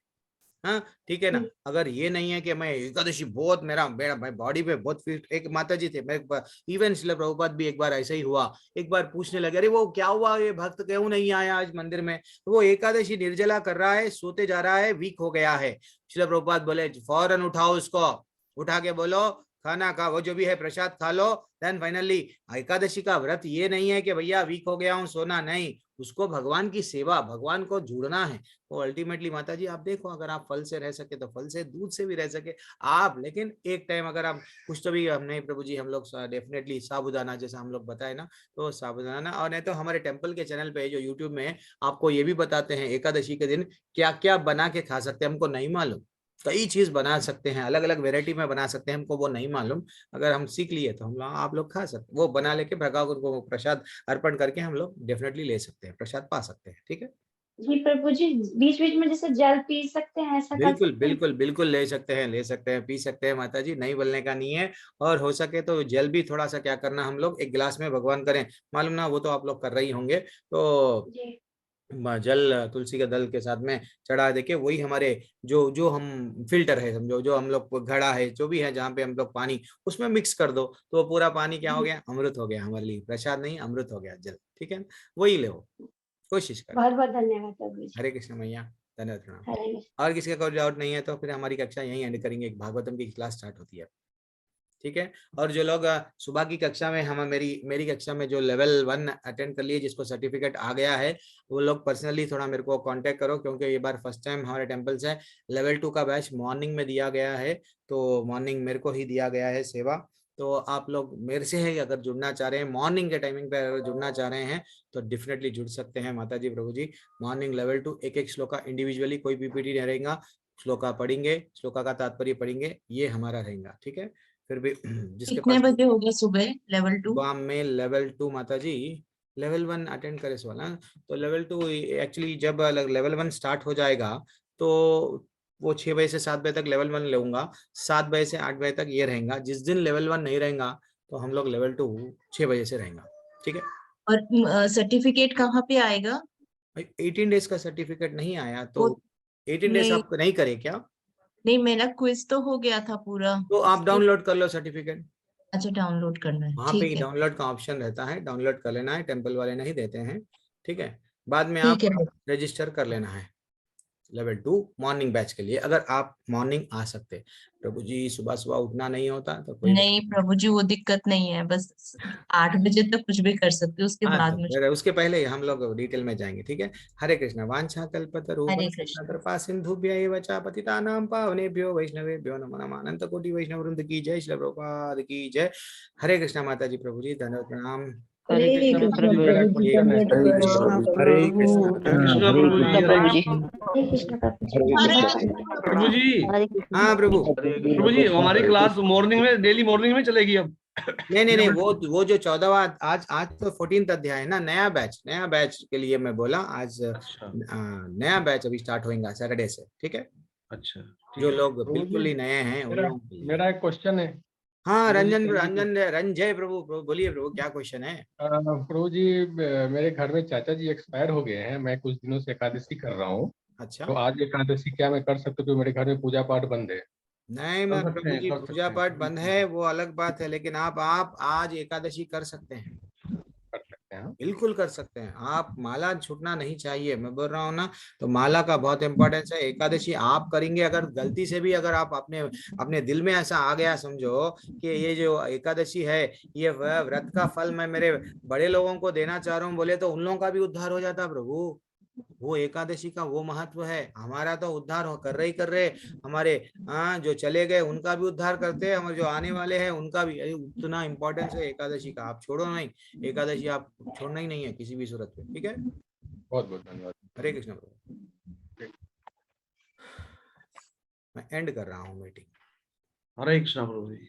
हाँ ठीक है ना। अगर ये नहीं है कि मैं एकादशी बहुत मेरा बॉडी पे बहुत फिट, एक माता जी थे, मैं इवन श्रील प्रभुपाद भी एक बार ऐसा ही हुआ, एक बार पूछने लगे अरे वो क्या हुआ, ये भक्त क्यों नहीं आया आज मंदिर में? तो वो एकादशी निर्जला कर रहा है, सोते जा रहा है, वीक हो गया है। श्रील प्रभुपाद बोले फौरन उठाओ उसको, उठा के बोलो खाना खा, वो जो भी है प्रसाद खा लो। देन फाइनली एकादशी का व्रत ये नहीं है कि भैया वीक हो गया हूँ सोना, नहीं, उसको भगवान की सेवा, भगवान को जुड़ना है। तो अल्टीमेटली माता जी आप देखो, अगर आप फल से रह सके तो फल से, दूध से भी रह सके आप, लेकिन एक टाइम अगर आप कुछ तो भी हम नहीं प्रभु जी, हम लोग डेफिनेटली साबुदाना जैसा हम लोग बताए ना, तो साबुदाना, और नहीं तो हमारे टेम्पल के चैनल पे जो यूट्यूब में आपको ये भी बताते हैं एकादशी के दिन क्या क्या बना के खा सकते हैं। हमको नहीं मालूम, कई चीज बना सकते हैं, अलग अलग वेरायटी में बना सकते हैं, हमको वो नहीं मालूम। अगर हम सीख लिए तो हम लोग, आप लोग खा सकते, वो बना लेके भगवान को प्रसाद अर्पण करके हम लोग डेफिनेटली ले सकते हैं, प्रसाद पा सकते हैं। ठीक है जी प्रभु जी, बीच बीच में जैसे जल पी सकते हैं, ऐसा कर बिल्कुल सकते हैं? बिल्कुल बिल्कुल, ले सकते हैं, ले सकते हैं, पी सकते हैं माता जी, नहीं बोलने का नहीं है। और हो सके तो जल भी थोड़ा सा क्या करना, हम लोग एक गिलास में भगवान करें, मालूम ना, वो तो आप लोग कर रही होंगे, तो जी जल तुलसी के दल के साथ में चढ़ा देके, वही हमारे जो जो हम फिल्टर है समझो, जो हम लोग घड़ा है जो भी है जहाँ पे हम लोग पानी उसमें मिक्स कर दो, तो वो पूरा पानी क्या हो गया, अमृत हो गया हमारे लिए, प्रसाद नहीं अमृत हो गया जल। ठीक है, वही ले, कोशिश कर। बहुत बहुत धन्यवाद प्रभु जी। हरे कृष्ण मैया, धन्यवाद प्रणाम। हरे कृष्ण। और किसी का कोई डाउट नहीं है तो फिर हमारी कक्षा यहीं एंड करेंगे, एक भागवतम की क्लास स्टार्ट होती है। ठीक है, और जो लोग सुबह की कक्षा में हम मेरी कक्षा में जो लेवल 1 अटेंड कर लिए, जिसको सर्टिफिकेट आ गया है, वो लोग पर्सनली थोड़ा मेरे को कांटेक्ट करो, क्योंकि ये बार फर्स्ट टाइम हमारे टेम्पल से लेवल 2 का बैच मॉर्निंग में दिया गया है, तो मॉर्निंग मेरे को ही दिया गया है सेवा। तो आप लोग मेरे से है अगर जुड़ना चाह रहे हैं, मॉर्निंग के टाइमिंग पे अगर जुड़ना चाह रहे हैं तो डेफिनेटली जुड़ सकते हैं माता जी प्रभु जी। मॉर्निंग लेवल 2 एक एक श्लोका इंडिविजुअली, कोई पीपीटी नहीं रहेगा, श्लोका पढ़ेंगे, श्लोका का तात्पर्य पढ़ेंगे, ये हमारा रहेगा। ठीक है, फिर भी जिसके कितने पास बजे होगा सुबह लेवल 2? सुबह में लेवल 2 माता जी, लेवल 1 अटेंड करे वाला, तो लेवल 2 एक्चुअली जब लेवल 1 स्टार्ट हो जाएगा तो वो 6 बजे से 7 बजे तक लेवल 1 लूंगा, 7 बजे से 8 बजे तक ये रहेगा। जिस दिन लेवल 1 नहीं रहेगा तो हम लोग लेवल 2 6 बजे से रहेगा। ठीक है, और सर्टिफिकेट कहाँ पे आएगा? 18 डेज का सर्टिफिकेट नहीं आया तो वो 18 डेज नहीं आप नहीं करे क्या? नहीं, मेरा क्विज तो हो गया था पूरा। तो आप डाउनलोड कर लो सर्टिफिकेट, अच्छा डाउनलोड करना है, वहां पे ही ठीक है। डाउनलोड का ऑप्शन रहता है, डाउनलोड कर लेना है, टेम्पल वाले नहीं देते हैं। ठीक है, बाद में ठीक आप है रजिस्टर कर लेना है। लेवल 2 मॉर्निंग बैच के लिए, अगर आप मॉर्निंग आ सकते। प्रभु जी सुबह सुबह उठना नहीं होता तो कोई नहीं प्रभु जी, वो दिक्कत नहीं है, बस 8 बजे तक कुछ भी कर सकते हो, उसके हाँ, बाद तो में। फिर उसके पहले ही हम लोग डिटेल में जाएंगे, ठीक है। हरे कृष्ण। वांछा हरे कल्पतरुभ्यश्च कृष्ण। कृपा सिंधुभ्य एव च पतितानां पावनेभ्यो वैष्णवेभ्यो नमो नमः। अनंत कोटि वैष्णव वृंद की जय, श्री प्रभुपाद की जय। हरे कृष्ण माता जी, प्रभु जी धन्यवाद, प्रणाम। हरे कृष्ण प्रभु जी, प्रभु मेरा जी। क्वेश्चन है। हरे कृष्ण हरे कृष्ण कृष्णा हरे प्रभु जी, हरे प्रभु जी। कृष्ण। हरे कृष्ण प्रभु जी, हाँ प्रभु। प्रभु जी हमारी क्लास मॉर्निंग में, डेली मॉर्निंग में चलेगी अब? नहीं, वो जो 14वां, आज आज तो 14th अध्याय है ना, नया बैच के लिए मैं बोला आज। अच्छा नया बैच अभी स्टार्ट होगा सैटरडे से, ठीक है। अच्छा, ठीक जो है। लोग प्रभु बिल्कुल जी, ही नए हैं उन मेरा लोगों के लिए। मेरा एक क्वेश्चन है। हाँ, प्रभु जी, रंजय प्रभु बोलिए प्रभु, क्या क्वेश्चन है। प्रभु जी, मेरे घर में चाचा जी एक्सपायर हो गए हैं, मैं कुछ दिनों से एकादशी कर रहा हूँ, अच्छा। तो आज एकादशी क्या मैं कर सकता हूँ? क्योंकि मेरे घर में पूजा पाठ बंद है। नहीं मैं प्रभु जी, पूजा पाठ बंद है वो अलग बात है, लेकिन आप आज एकादशी कर सकते हैं, कर सकते हैं। बिल्कुल कर सकते हैं। आप माला छूटना नहीं चाहिए, मैं बोल रहा हूँ ना। तो माला का बहुत इंपॉर्टेंस है। एकादशी आप करेंगे, अगर गलती से भी अगर आप अपने अपने दिल में ऐसा आ गया, समझो कि ये जो एकादशी है ये व्रत का फल मैं मेरे बड़े लोगों को देना चाह रहा हूँ बोले, तो उन लोगों का भी उद्धार हो जाता प्रभु। वो एकादशी का वो महत्व है। हमारा तो उद्धार कर रहे हमारे जो चले गए उनका भी उद्धार करते हैं, हमारे जो आने वाले हैं उनका भी। अरे उतना इंपॉर्टेंस है एकादशी का, आप छोड़ो नहीं। एकादशी आप छोड़ना ही नहीं है किसी भी सूरत में, ठीक है। बहुत बहुत धन्यवाद। हरे कृष्ण प्रभु। मैं एंड कर रहा हूँ मीटिंग। हरे कृष्णा प्रभु जी।